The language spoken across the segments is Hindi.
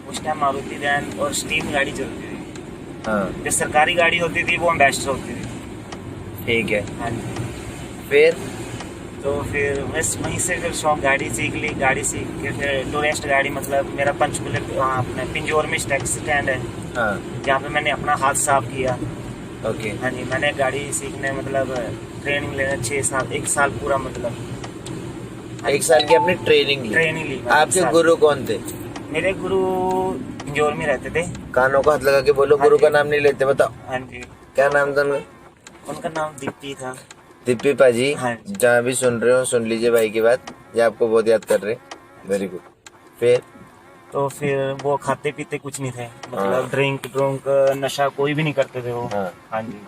उस टाइम मारुति वैन और स्टीम गाड़ी चलती थी। हाँ जो सरकारी गाड़ी होती थी वो एम्बेसडर होती थी। ठीक है। हाँ जी। फिर तो फिर बस वहीं से फिर शौक गाड़ी सीख ली। गाड़ी सीख के फिर टूरिस्ट गाड़ी, मतलब मेरा पंचकुले वहाँ अपने पिंजौर में टैक्सी स्टैंड है, हाँ जहाँ पे मैंने अपना हाथ साफ किया। ओके। हाँ जी, मैंने गाड़ी सीखने मतलब ट्रेनिंग लेना 6 साल, 1 साल पूरा मतलब। 1 साल की आपने ट्रेनिंग ली? ट्रेनिंग ली। आपके गुरु कौन थे? मेरे गुरु पिंजौर में रहते थे। कानों को हाथ लगा के बोलो, हाँ गुरु जी। का नाम नहीं लेते, बताओ हाँ जी। क्या नाम था उनका? उनका नाम दीप्ति था। दीपी पाजी, हाँ जी। जहाँ भी सुन रहे हो सुन लीजिए भाई की बात, ये आपको बहुत याद कर रहे। Very good. फिर तो फिर वो खाते पीते कुछ नहीं थे, हाँ। मतलब ड्रिंक नशा कोई भी नहीं करते थे वो। हाँ। हाँ जी।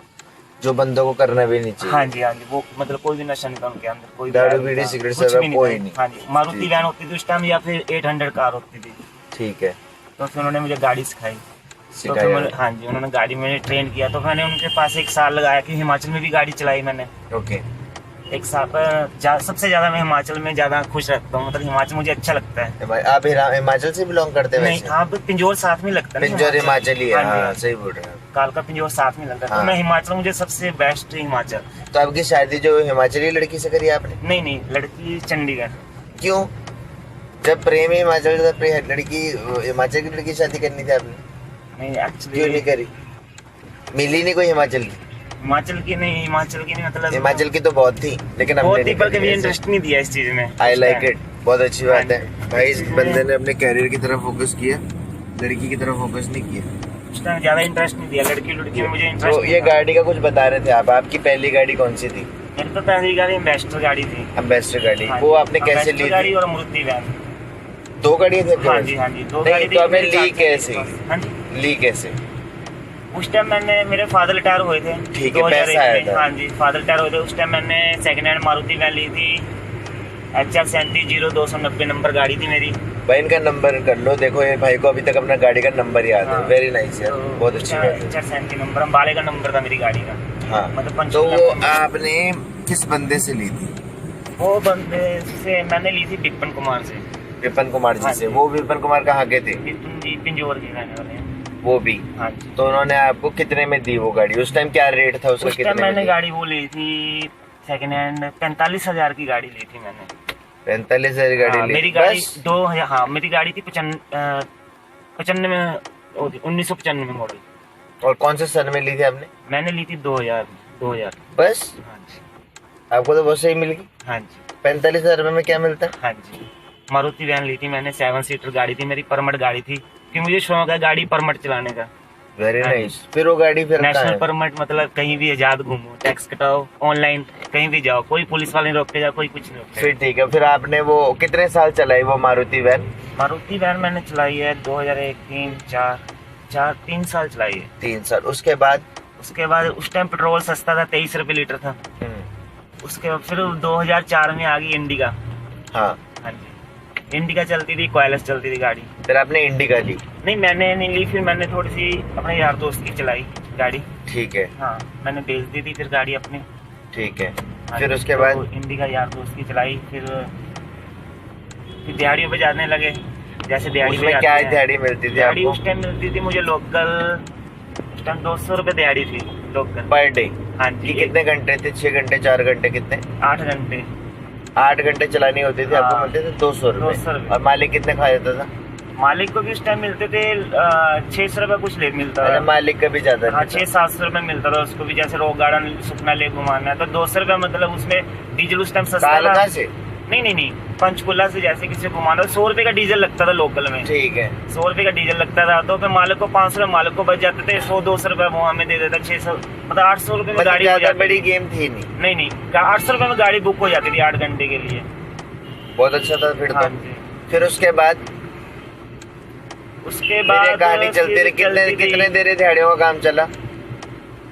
जो बंदों को करना भी नहीं चाहिए। हाँ जी। हाँ जी, वो मतलब कोई भी नशा नहीं था उनके अंदर, कोई भी दारू नहीं बीड़ी था, सिगरेट कुछ शराब भी कोई था। नहीं। हाँ जी, मारुति ठीक। वैन होती थी उस टाइम या फिर 800 कार होती थी। ठीक है। तो फिर उन्होंने मुझे गाड़ी सिखाई। तो फिर सिखाया। हाँ जी, उन्होंने गाड़ी में ट्रेन किया। तो मैंने उनके पास 1 साल लगाया कि हिमाचल में भी गाड़ी चलाई मैंने। ओके। 1 साल पर सबसे ज्यादा मैं हिमाचल में ज्यादा खुश रहता हूँ, मतलब हिमाचल मुझे अच्छा लगता है। आप हिमाचल से बिलोंग करते हैं? नहीं, वैसे आप पिंजौर साथ में लगता है ना, पिंजौर हिमाचली है। हाँ जी, हाँ सही बोल रहे हैं। कालका पिंजौर साथ में लगता है। हाँ। तो मैं हिमाचल, मुझे सबसे बेस्ट हिमाचल। तो आपकी शादी जो हिमाचली लड़की से करी आपने? नहीं नहीं, लड़की चंडीगढ़। क्यों? जब प्रेम ही हिमाचल था, लड़की हिमाचल की लड़की से शादी करनी थी आपने? नहीं क्यों एक्चुअली नहीं करी? मिली नहीं कोई हिमाचल की? हिमाचल की नहीं मतलब हिमाचल की तो बहुत थी, लेकिन हमने बहुत नहीं ही, पर करी कभी ऐसे। इंटरेस्ट नहीं दिया इस चीज में। आई लाइक इट, बहुत अच्छी बात है हाँ। भाई। इस बंदे ने अपने कैरियर की तरफ फोकस किया, लड़की की तरफ फोकस नहीं किया। उस टाइम ज्यादा इंटरेस्ट नहीं दिया, लड़की में मुझे इंटरेस्ट तो नहीं ये था। गाड़ी का कुछ बता रहे थे आप, आपकी पहली गाड़ी कौन सी थी? मेरी तो पहली गाड़ी एम्बेसडर गाड़ी थी। एम्बेसडर गाड़ी। हाँ वो जी, आपने कैसे एम्बेसडर ली गाड़ी थी? और मारुति वैन। 2 गाड़ियाँ थी आपके हाँ पास? जी। हाँ जी, 2 नहीं, गाड़ी तो थी। आपने मेरे ली चाचा के कैसे? पास। हाँ जी, ली कैसे? उस टाइम मैंने, मेरे फादर रिटायर हुए थे। ठीक है, 2001 पैसा आया में। था। हाँ जी, फादर रिटायर हुए थे। उस टाइम मैंने सेकंड हैंड मारुति वैन ली थी। HR 370290 नंबर गाड़ी थी मेरी। भाई इनका नंबर कर लो, देखो ये भाई को अभी तक अपना गाड़ी का नंबर याद है। हाँ। वेरी नाइस यार, बहुत अच्छी बात है। HR 37 नंबर अम्बाले का नंबर था मेरी गाड़ी का। हाँ, मतलब तो पंचकुला वो का। आपने किस बंदे से ली थी? वो बंदे से मैंने ली थी विपिन कुमार से। विपिन कुमार जी हाँ से। जी। वो विपिन कुमार कहाँ के थे? विपिन जी पिंजौर के रहने वाले हैं। वो भी? हाँ जी। तो उन्होंने आपको कितने में दी वो गाड़ी? उस टाइम क्या रेट था उसका? उस टाइम कितने में मैंने दी? गाड़ी वो ली थी सेकंड हैंड 45,000 की गाड़ी ली थी मैंने। 45,000 की गाड़ी हाँ, ली? मेरी गाड़ी बस? 2, हाँ मेरी गाड़ी थी 95 में, 1995 मॉडल। और कौन से सन में ली थी आपने? मैंने ली थी 2000। बस? हाँ जी। आपको तो बहुत सही मिल गई। हाँ जी। 45,000 रुपए में क्या मिलता है? हाँ जी, मारुति वैन ली थी मैंने। 7 सीटर गाड़ी थी मेरी, परमट गाड़ी थी, क्योंकि मुझे शौक है गाड़ी परमट चलाने का। वेरी हाँ नाइस। फिर वो गाड़ी फिर कहाँ नेशनल है? परमिट, मतलब कहीं भी आजाद घूमो, टैक्स कटाओ, ऑनलाइन कहीं भी जाओ, कोई पुलिस वाले नहीं रोकेगा, कोई कुछ नहीं फिर रोकेगा। ठीक है। फिर आपने वो कितने साल चलाई वो मारुति वैन? मारुति वैन मैंने चलाई है 2001, 3 साल चलाई है। 3 साल। उसके बाद? उसके बाद उस टाइम पेट्रोल सस्ता था, 23 रुपये लीटर था। उसके बाद फिर 2004 में आ गई इंडिका। हाँ। हाँ जी, इंडिका चलती थी, कॉयलस चलती थी गाड़ी। फिर आपने इंडिका ली? नहीं, मैंने नहीं ली, फिर मैंने थोड़ी सी अपने यार दोस्त की चलाई गाड़ी। ठीक है। हाँ, मैंने बेच दी थी फिर गाड़ी अपनी। ठीक है। हाँ फिर जी, उसके तो बाद? इंडिका यार दोस्त की चलाई। फिर दिहाड़ियों पे जाने लगे, जैसे दिहाड़ी पे उसमें क्या जाते हैं। दिहाड़ी मिलती थी दिहाड़ी आपको? उस टाइम मिलती थी मुझे लोकल, उस टाइम 200 रुपये दिहाड़ी थी लोकल। Per day? हाँ ये जी। कितने घंटे थे? 6 घंटे, 4 घंटे, कितने? 8 घंटे। 8 घंटे चलानी होती थी आपको, हाँ। मिलते थे 200 200 रुपए। रुपए। और मालिक कितने खा जाता था? मालिक को भी उस टाइम मिलते थे 600 रुपये कुछ ले मिलता अच्छा, था। मालिक का भी ज्यादा हाँ, नहीं था। 600-700 रुपये मिलता था उसको भी, जैसे रॉक गार्डन सुखना ले घुमाना है तो 200 रुपये, मतलब उसमें डीजल उस टाइम सस्ता था। कालका से? नहीं, पंचकुला से जैसे किसी को घुमाना, 100 रुपये का डीजल लगता था लोकल में। ठीक है। 100 रुपये का डीजल लगता था, तो फिर मालिक को 500 रुपये मालिक को बच जाते थे, 100-200 रुपये वो हमें दे देता, 600, मतलब 800 रुपये में मतलब गाड़ी हो ज्यादा जाती बड़ी थी। गेम थी नहीं। नहीं, 800 रुपये में गाड़ी बुक हो जाती थी 8 घंटे के लिए। बहुत अच्छा था फिर हाँ तो। जी। फिर उसके बाद? उसके फिर ये बाद कहानी चलती रही। कितने देर दिहाड़ियों का काम चला?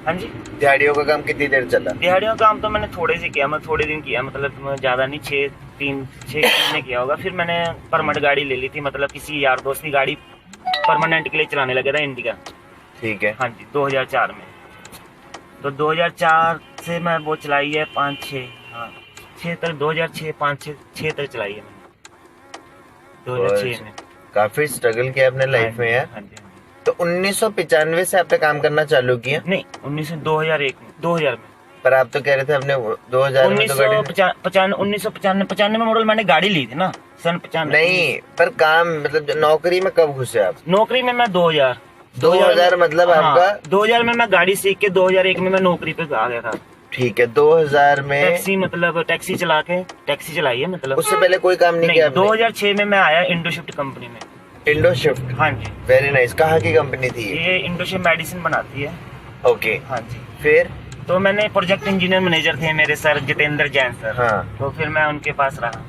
हाँ जी, दिहाड़ियों का काम कितनी देर चला? दिहाड़ियों का काम तो मैंने थोड़े से किया, मैं थोड़े दिन किया, मतलब ज्यादा नहीं, 6 महीने किया होगा। फिर मैंने परमानेंट गाड़ी ले ली थी, मतलब किसी यार दोस्त की गाड़ी परमानेंट के लिए चलाने लगा था, इंडिका। ठीक है। हाँ जी, 2004 में। तो 2004 से मैं वो चलाई है 5-6, हाँ 6 तक, 2006, 5-6 तक चलाई है मैंने 2006 में। काफी स्ट्रगल किया अपने लाइफ में यार। हाँ जी। तो 1995 से आपने काम करना चालू किया? नहीं 2000 में। पर आप तो कह रहे थे अपने 2000 में तो गाड़ी 1995 में मॉडल मैंने गाड़ी ली थी ना, सन 95। नहीं, पर काम मतलब नौकरी में कब घुसे आप? नौकरी में मैं 2000 मतलब आपका 2000 में मैं गाड़ी सीख के 2001 में मैं नौकरी पे आ गया था। ठीक है, 2000 में टैक्सी मतलब टैक्सी चलाई है मतलब। उससे पहले कोई काम नहीं किया आपने? 2006 में मैं आया इंडो शिफ्ट कंपनी में। Indo shift? हाँ जी। Very nice. कहाँ की कंपनी थी ये इंडो शिफ्ट मेडिसिन बनाती है। ओके। हाँ जी। फिर? तो मैंने प्रोजेक्ट इंजीनियर मैनेजर थे मेरे सर जितेंद्र जैन सर। हाँ। तो फिर मैं उनके पास रहा,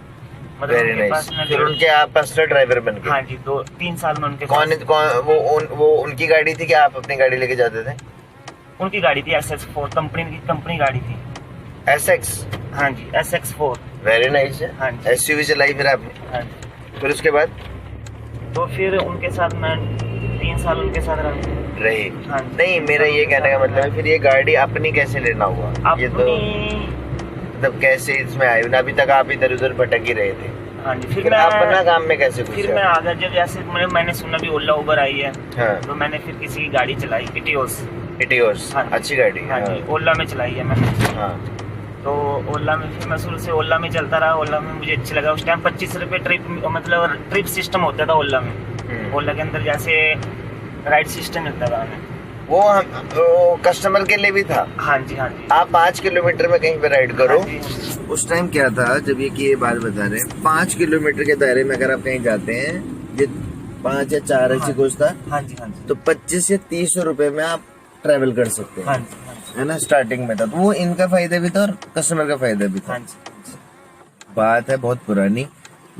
मतलब वेरी उनके पास नाइस। फिर उनके आप पर्सनल ड्राइवर बन गए? हाँ जी, 2-3 साल में उनके कौन वो उनकी गाड़ी थी कि आप अपनी गाड़ी लेके जाते थे? उनकी गाड़ी थी SX4 कंपनी गाड़ी थी। SX? हाँ जी, SX4। वेरी नाइस है। हाँ जी। SUV चलाई फिर आपने? हाँ जी। फिर उसके बाद? तो फिर उनके साथ मैं 3 साल उनके साथ रहा। रही? हाँ जी। नहीं, मेरा ये कहने का मतलब है फिर ये गाड़ी अपनी कैसे लेना हुआ? ये तो मतलब कैसे इसमें आई? अभी तक आप इधर उधर भटक ही रहे थे। हाँ जी। फिर अपना काम में कैसे घुसे? फिर मैं आगे जब जैसे मैंने सुना भी ओला उबर आई है। हाँ। तो मैंने फिर किसी की गाड़ी चलाई इटियोस। हाँ, अच्छी गाड़ी। हाँ जी, ओला में चलाई है मैंने। हाँ। तो ओला में फिर मैं शुरू से ओला में चलता रहा। ओला में मुझे अच्छा लगा। उस टाइम 25 रुपए ट्रिप सिस्टम होता था ओला में। ओला के अंदर जैसे राइड सिस्टम मिलता था हमें। वो कस्टमर के लिए भी था? हाँ जी। हाँ जी। आप 5 किलोमीटर में कहीं पे राइड करो। हाँ जी। उस टाइम क्या था जब ये बात बता रहे हैं, 5 किलोमीटर के दायरे में अगर आप कहीं जाते हैं, ये 5 या 4 ऐसी कुछ था। हाँ जी। हाँ जी। तो 25 या 30 रुपए में आप ट्रेवल कर सकते हैं। हाँ जी। है ना, स्टार्टिंग में था। तो वो इनका फायदा भी था और कस्टमर का फायदा भी था। हाँ जी। बात है बहुत पुरानी।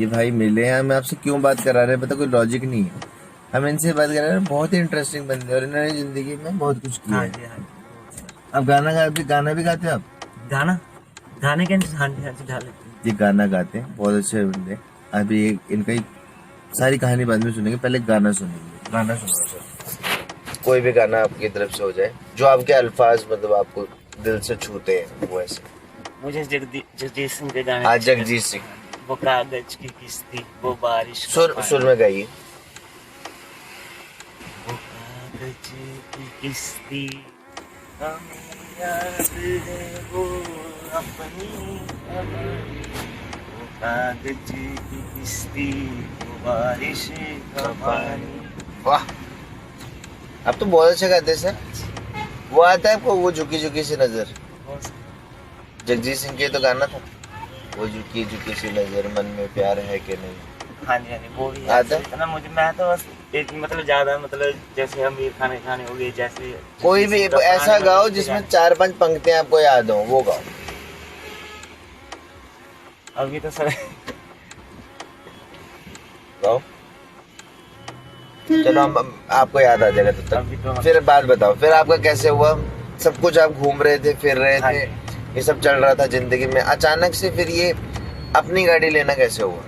ये भाई मिले हैं, हमें आपसे क्यों बात करा रहे हैं पता, कोई लॉजिक नहीं है। हम इनसे बात कर रहे हैं, बहुत ही इंटरेस्टिंग बंदे और इन्होंने जिंदगी में बहुत कुछ किया हाँ है। जी। हाँ जी। अब गाना भी गाते हो आप? गाने के हाँ जी। हाँ जी गा लेते हैं। ये गाना गाते हैं, बहुत अच्छे बंदे। अभी इनका ही सारी कहानी बाद में सुनेंगे, पहले गाना सुनेंगे। गाना सुनो सर, कोई भी गाना आपकी तरफ से हो जाए जो आपके अल्फाज मतलब आपको दिल से छूते हैं, वो ऐसे। मुझे जगजीत सिंह के गाने। आज जगजीत सिंह। वो कागज की किस्ती, वो बारिश का सुर में गाइए। वो कागज की किस्ती हमें याद है, वो अपनी हमारी। वो कागज की किस्ती, वो बारिश का पानी। वाह, आप तो बहुत अच्छा गाते हैं सर। वो आता है आपको, वो झुकी झुकी सी नजर? जगजीत सिंह के तो गाना था, वो झुकी झुकी सी नजर, मन में प्यार है कि नहीं। हाँ जी। हाँ जी, वो भी आता है ना। मुझे मैं तो बस एक मतलब ज्यादा मतलब जैसे आमिर खान खाने हो गए, जैसे कोई भी ऐसा गाओ जिसमें 4-5 पंक्तियां आपको याद हो, वो गाओ। अभी तो सर गाओ, चलो हम आपको याद आ जाएगा तब अभी तो तक। फिर बात बताओ, फिर आपका कैसे हुआ? सब कुछ आप घूम रहे थे, फिर रहे हाँ थे, ये सब चल रहा था जिंदगी में, अचानक से फिर ये अपनी गाड़ी लेना कैसे हुआ?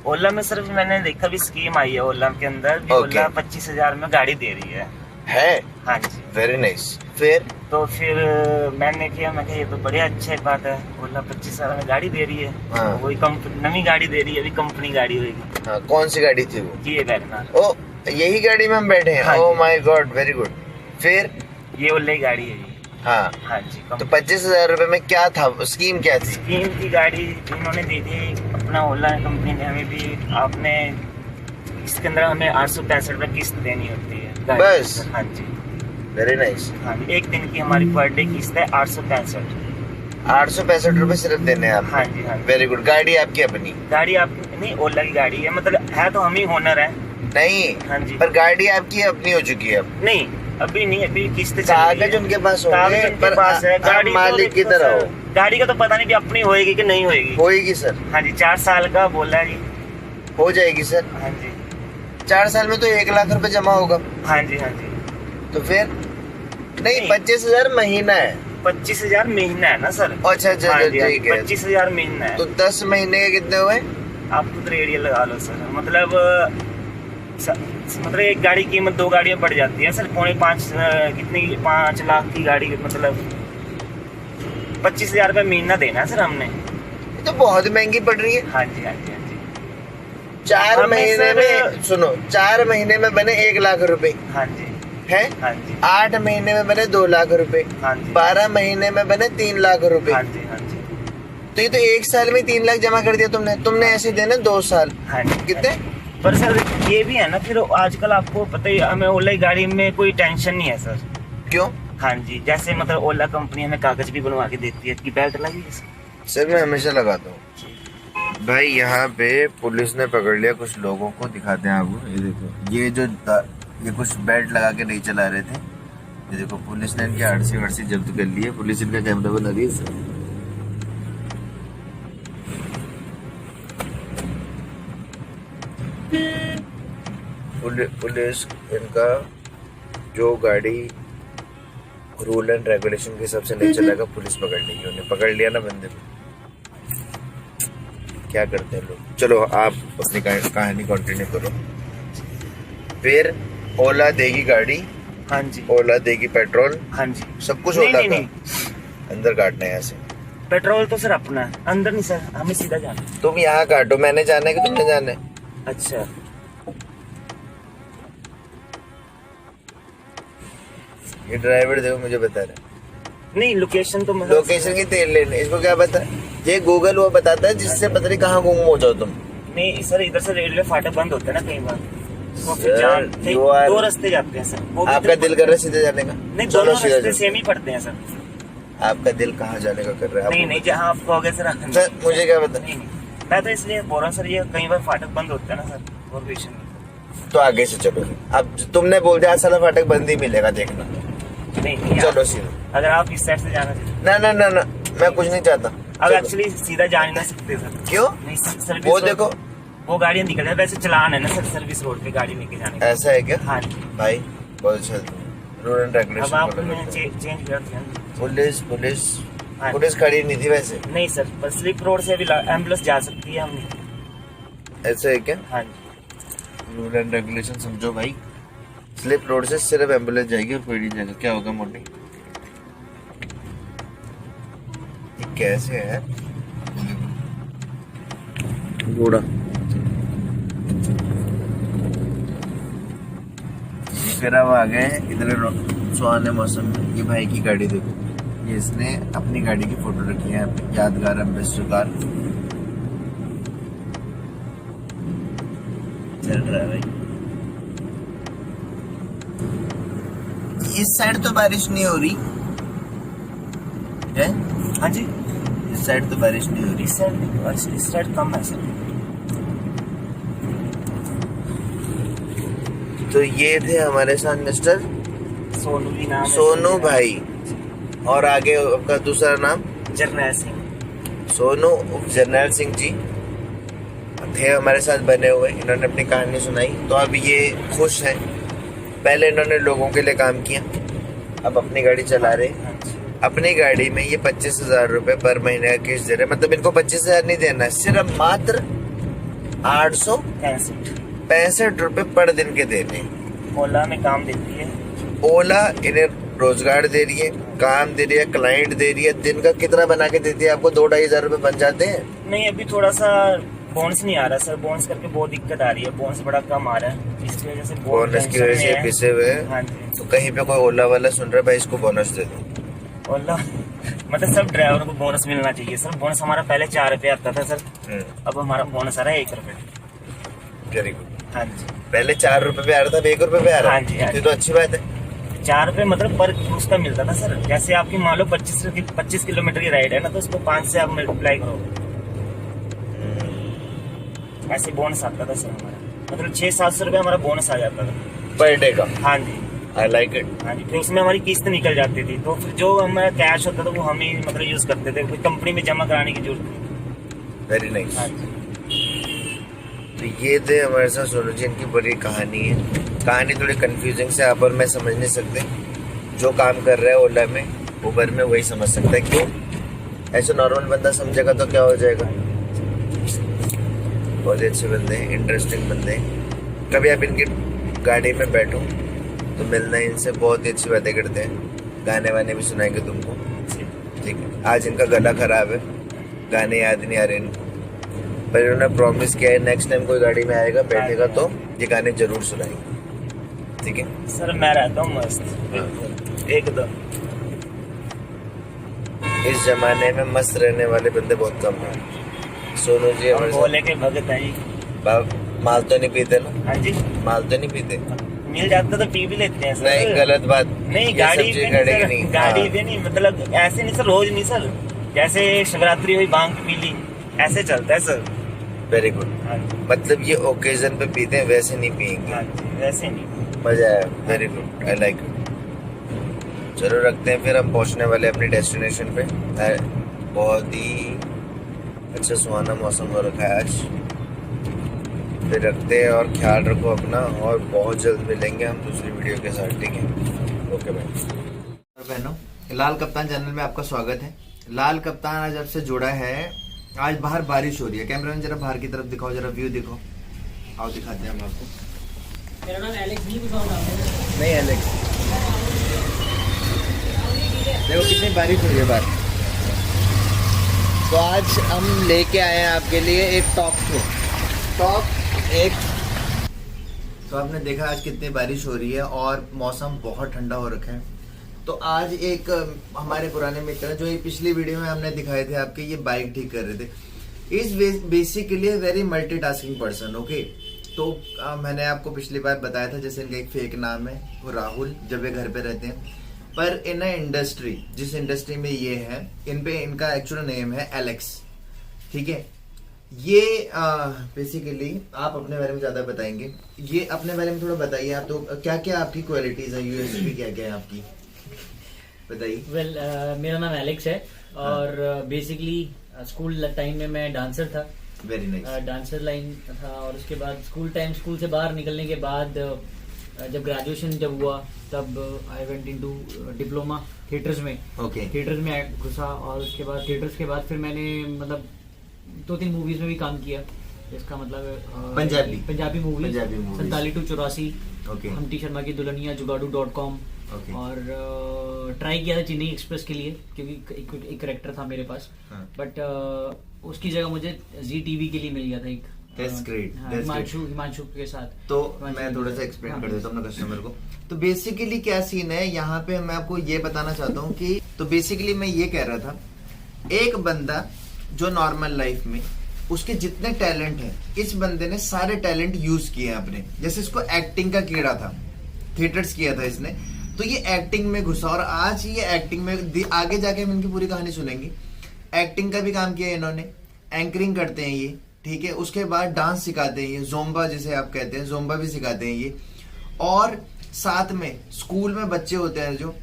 ओला में सिर्फ मैंने देखा भी स्कीम आई है ओला के अंदर भी। Okay. ओला 25,000 में गाड़ी दे रही है। हाँ जी। Very nice. फिर तो फिर मैंने किया, मैं कहा ये तो बड़ी अच्छी बात है, ओला 25,000 में गाड़ी दे रही है। हाँ। वही नवी गाड़ी दे रही है, अभी कंपनी गाड़ी होगी। हाँ, कौन सी गाड़ी थी वो? ये वैगनर। ओ, यही गाड़ी में हम बैठे हैं? हाँ ओह जी। My god, very good. फिर? ये ओला की गाड़ी है ये। हाँ। हाँ जी। तो 25,000 रुपए में क्या था, स्कीम क्या थी? स्कीम की गाड़ी इन्होंने दी थी अपना ओला कंपनी ने हमें भी। आपने इसके अंदर हमें 865 रुपए किस्त देनी होती है गाड़ी बस? की। हाँ जी। Very nice. हाँ जी, एक दिन की हमारी पर डे किस्त है 865। 865 रुपए सिर्फ देने हैं आप? हाँ जी। हाँ जी। Very good. गाड़ी आपकी अपनी? गाड़ी आपकी नहीं, ओला की गाड़ी है, मतलब है तो हम ही ओनर है। नहीं। हाँ जी। पर गाड़ी आपकी अपनी हो चुकी है अब? नहीं, अभी नहीं, अभी किस्त कागज उनके पास होंगे, कागज उनके पर पास है। आप गाड़ी मालिक की तरह हो। गाड़ी का तो पता नहीं भी अपनी होएगी कि नहीं होएगी। होएगी सर। हाँ जी, 4 साल का बोला है जी। हो जाएगी सर। हाँ जी। 4 साल में तो 1 लाख रुपए जमा होगा। हाँ जी। हाँ जी। तो फिर नहीं, 25,000 महीना है। 25,000 महीना है ना सर? अच्छा अच्छा, हाँ जी, ठीक है। 25,000 महीना है। तो 10 महीने के कितने हुए? आप खुद रेडियल लगा लो सर। मतलब एक गाड़ी की कीमत 2 गाड़ियां बढ़ जाती है सर। 5 लाख की गाड़ी मतलब 25,000 रुपये महीना देना है सर हमने। ये तो बहुत महंगी पड़ रही है। हाँ जी। हाँ जी। हाँ जी। 4 हमें महीने सर- में सुनो, 4 महीने में बने 1 लाख रुपए हाँ जी, है। हाँ जी, 8 महीने में बने 2 लाख रुपए, हाँ जी, 12 महीने में बने 3 लाख रुपए। हाँ जी, हाँ जी, तो ये तो 1 साल में 3 लाख जमा कर दिया तुमने ऐसे देने 2 साल हाँ जी। कितने। पर सर ये भी है ना, फिर आजकल आपको पता ही, हमें ओला की गाड़ी में कोई टेंशन नहीं है सर। क्यों हाँ जी, जैसे मतलब ओला कंपनी हमें कागज भी बनवा के देती है कि बेल्ट लगी है सर। सर मैं हमेशा लगाता हूँ भाई। यहाँ पे पुलिस ने पकड़ लिया कुछ लोगों को, दिखाते हैं आपको। ये देखो, ये कुछ बेल्ट लगा के नहीं चला रहे थे। ये देखो पुलिस ने इनकी आरसी जब्त कर ली है। पुलिस इनका कैमरा बना रही है सर। पुलिस इनका जो गाड़ी रूल एंड रेगुलेशन के हिसाब से नहीं चलेगा, पुलिस पकड़ लेगी। उन्हें पकड़ लिया ना बंदे को, क्या करते हैं लोग। चलो आप अपनी कहानी कंटिन्यू करो। फिर ओला देगी गाड़ी, हाँ जी, ओला देगी पेट्रोल, हाँ जी, सब कुछ नहीं, होता नहीं, था। नहीं। अंदर काटना है यहाँ से। पेट्रोल तो सर अपना है, अंदर नहीं सर, हमें सीधा जाना है। तुम यहाँ काटो, मैंने जाना है कि तुमने जाना है। अच्छा, ये ड्राइवर देखो मुझे बता रहा है नहीं लोकेशन तो मतलब लोकेशन की तेल लेने। इसको क्या पता, ये गूगल वो बताता है जिससे पता नहीं कहाँ गुम हो जाओ तुम। नहीं सर, इधर से रेलवे फाटक बंद होते हैं ना कई बार, तो फिर सर, जान you are- 2 रास्ते जाते हैं सर। वो भी आपका इधर- दिल कर रहा है सीधे जाने का? नहीं, चलो दोनों सीधा रास्ते चलो। सेम ही पड़ते हैं सर। आपका दिल कहाँ जाने का कर रहा है? नहीं आपको नहीं, जहाँ आप कहोगे सर। सर मुझे क्या पता। नहीं नहीं, मैं तो इसलिए बोल रहा हूँ सर, ये कई बार फाटक बंद होते हैं ना सर, और कोई इशू नहीं। तो आगे से चलो। अब तुमने बोल दिया साला फाटक बंद ही मिलेगा, देखना। नहीं नहीं, चलो आप- सीधा। अगर आप इस साइड से जाना चाहते, ना ना ना ना, मैं कुछ नहीं चाहता। अब चलो। एक्चुअली सीधा जा नहीं ना सकते सर। क्यों? नहीं सर्विस वो रोड- देखो, वो गाड़ियाँ निकल जाए, वैसे चलान है ना सर सर्विस रोड पे गाड़ी लेके जाने का। ऐसा है क्या? हाँ जी, भाई बहुत अच्छा रूल एंड अब रेगुलेशन आपने चेंज कर दिया ना। पुलिस पुलिस हाँ। पुलिस खड़ी नहीं थी वैसे। नहीं सर, पर स्लिप रोड से अभी एम्बुलेंस जा सकती है, हमने। ऐसा है क्या? हाँ जी, रूल एंड रेगुलेशन समझो भाई। स्लिप रोड से सिर्फ एम्बुलेंस जाएगी और कोई नहीं जाएगा। क्या होगा मोटी? ये कैसे है घोड़ा? फिर अब आ गए इधर सुहाने मौसम में। ये भाई की गाड़ी देखो, ये इसने अपनी गाड़ी की फोटो रखी है, यादगार एम्बेसडर कार चल रहा है भाई। इस साइड तो बारिश नहीं हो रही है। हाँ जी, इस साइड तो बारिश नहीं हो रही। इस साइड कम है सर। तो ये थे हमारे साथ मिस्टर सोनू भी नाम है। सोनू भाई, और आगे आपका दूसरा नाम? जरनैल सिंह। सोनू उर्फ जरनैल सिंह जी थे हमारे साथ बने हुए। इन्होंने अपनी कहानी सुनाई, तो अब ये खुश हैं। पहले इन्होंने लोगों के लिए काम किया, अब अपनी गाड़ी चला रहे। हाँ जी, अपनी गाड़ी में ये 25,000 रुपए पर महीने का किस्त दे रहे। मतलब इनको 25,000 नहीं देना है, सिर्फ मात्र 865 रुपए पर दिन के देने। ओला में काम देती है। ओला इन्हें रोजगार दे रही है, काम दे रही है, क्लाइंट दे रही है। दिन का कितना बना के देती है आपको? 2-2.5 हजार रुपए बन जाते हैं। नहीं, अभी थोड़ा सा बोनस नहीं आ रहा सर, बोनस करके बहुत दिक्कत आ रही है, बोनस बड़ा कम आ रहा है, इसकी वजह से बहुत बोनस की टेंशन वजह में से है। पिसे हुए हैं। हाँ जी, तो कहीं पे कोई ओला वाला सुन रहा है, भाई इसको बोनस दे दो। ओला मतलब सब ड्राइवरों को बोनस मिलना चाहिए सर। बोनस हमारा पहले 4 रुपये आता था सर, अब हमारा बोनस आ रहा है 1 रुपये। Very good. हाँ जी, पहले 4 रुपए पे आ रहा था, अब 1 रुपए पे आ रहा हाँ जी, हाँ है। जी। तो अच्छी बात है। 4 रुपये मतलब पर उसका मिलता था सर। जैसे आपकी मान लो 25 किलोमीटर की राइड है ना, तो उसको 5 से आप मल्टीप्लाई करो, ऐसे बोनस आता था सर हमारा। मतलब 600-700 रुपये हमारा बोनस आ जाता था पर डे का। हाँ जी, आई लाइक इट। हाँ जी। फिर उसमें हमारी किस्त निकल जाती थी, तो फिर जो हमारा कैश होता था वो हम ही मतलब यूज करते थे, कोई कंपनी में जमा कराने की जरूरत नहीं। Very nice. हाँ जी, तो ये थे हमारे साथ सोनू जी, इनकी बड़ी कहानी है। कहानी थोड़ी कंफ्यूजिंग से आप और मैं समझ नहीं सकते। जो काम कर रहा है ओला में, उबर में, वही समझ सकता है। क्यों? ऐसे नॉर्मल बंदा समझेगा तो क्या हो जाएगा। बहुत अच्छे बंदे हैं, इंटरेस्टिंग बंदे हैं। कभी आप इनकी गाड़ी में बैठो तो मिलना, इनसे बहुत ही अच्छी बातें करते हैं। गाने वाने भी सुनाएंगे तुमको, ठीक है। आज इनका गला खराब है, गाने याद नहीं आ रहे इनको। पर इन्होंने प्रॉमिस किया है नेक्स्ट टाइम कोई गाड़ी में आएगा बैठेगा तो ये गाने जरूर सुनाएंगे, ठीक है सर मैं रहता हूँ मस्त एकदम। इस जमाने में मस्त रहने वाले बंदे बहुत कम हैं। सोनू जी हम बोले के भगत है जी। माल तो नहीं पीते ना? हाँ जी माल तो नहीं पीते? मिल जाता तो पी भी लेते हैं सर। नहीं गलत बात नहीं, ये गाड़ी सब चीज़ पे गाड़ी की नहीं नहीं। सर, गाड़ी हाँ। पे नहीं, मतलब ऐसे नहीं सर, रोज नहीं सर। जैसे शिवरात्रि हुई भांग पी ली, ऐसे चलता है सर। Very good. हाँ जी मतलब ये ओकेजन पे पीते हैं, वैसे नहीं पियेंगे। हाँ जी, वैसे नहीं। मजा आया, very good, I like it. चलो रखते हैं, फिर हम पहुंचने वाले अपनी डेस्टिनेशन पे। बहुत ही अच्छा सुहाना मौसम हो रखा है आज। फिर रखते हैं और ख्याल रखो अपना, और बहुत जल्द मिलेंगे हम दूसरी वीडियो के साथ, ठीक है? ओके भाई। बहनों, लाल कप्तान चैनल में आपका स्वागत है। लाल कप्तान आज आपसे जुड़ा है। आज बाहर बारिश हो रही है। कैमरामैन जरा बाहर की तरफ दिखाओ, जरा व्यू दिखाओ। आओ दिखाते हैं हम आपको। मेरा नाम एलेक्स नहीं, कुछ और नाम है। नहीं एलेक्स, देखो कितनी बारिश हो रही है बाहर। तो आज हम लेके आए हैं आपके लिए एक टॉक एक। तो आपने देखा आज कितनी बारिश हो रही है और मौसम बहुत ठंडा हो रखा है। तो आज एक हमारे पुराने मित्र जो ये पिछली वीडियो में हमने दिखाए थे आपके, ये बाइक ठीक कर रहे थे। Is basically very multitasking person, okay. तो मैंने आपको पिछली बार बताया था, जैसे इनका एक फेक नाम है वो राहुल, जब वे घर पे रहते हैं। पर इन इंडस्ट्री, जिस इंडस्ट्री में ये है, इन पे इनका एक्चुअल नेम है एलेक्स, ठीक है। ये बेसिकली आप अपने बारे में ज्यादा बताएंगे, ये अपने बारे में थोड़ा बताइए आप। तो क्या क्या आपकी क्वालिटीज है, यूएसपी क्या क्या है आपकी, बताइए। वेल मेरा नाम एलेक्स है और बेसिकली स्कूल टाइम में मैं डांसर था। Very nice. डांसर लाइन था, और उसके बाद स्कूल से बाहर निकलने के बाद जब ग्रेजुएशन जब हुआ तब I went into diploma theatres में। ओके। थिएटर्स में घुसा, और उसके बाद थिएटर्स के बाद फिर मैंने मतलब 2-3 मूवीज में भी काम किया। इसका मतलब Punjabi movie 47 to 84, okay. हमटी Sharma की दुल्हनिया, जुगाड़ू.com, ओके। और ट्राई किया था चेन्नई एक्सप्रेस के लिए, क्योंकि एक करेक्टर था मेरे पास। हाँ। बट उसकी जगह मुझे जी टीवी के लिए मिल गया था एक। That's great, हाँ, that's great. हिमांशु के साथ। तो हिमांशु मैं के थोड़ा साथ। सा एक्सप्लेन हाँ। कर देता हूँ अपने कस्टमर को। तो बेसिकली क्या सीन है यहाँ पे, मैं आपको ये बताना चाहता हूँ कि तो बेसिकली मैं ये कह रहा था, एक बंदा जो नॉर्मल लाइफ में उसके जितने टैलेंट है, इस बंदे ने सारे टैलेंट यूज किए हैं अपने। जैसे इसको एक्टिंग का कीड़ा था, थिएटर्स किया था इसने, तो ये एक्टिंग में घुसा, और आज ये एक्टिंग में आगे जाके हम इनकी पूरी कहानी सुनेंगे। एक्टिंग का भी काम किया इन्होंने, एंकरिंग करते हैं ये, ठीक है। उसके बाद डांस सिखाते हैं ये, जोम्बा जिसे आप कहते हैं, जोम्बा भी सिखाते हैं ये। और साथ में स्कूल में बच्चे होते हैं, जो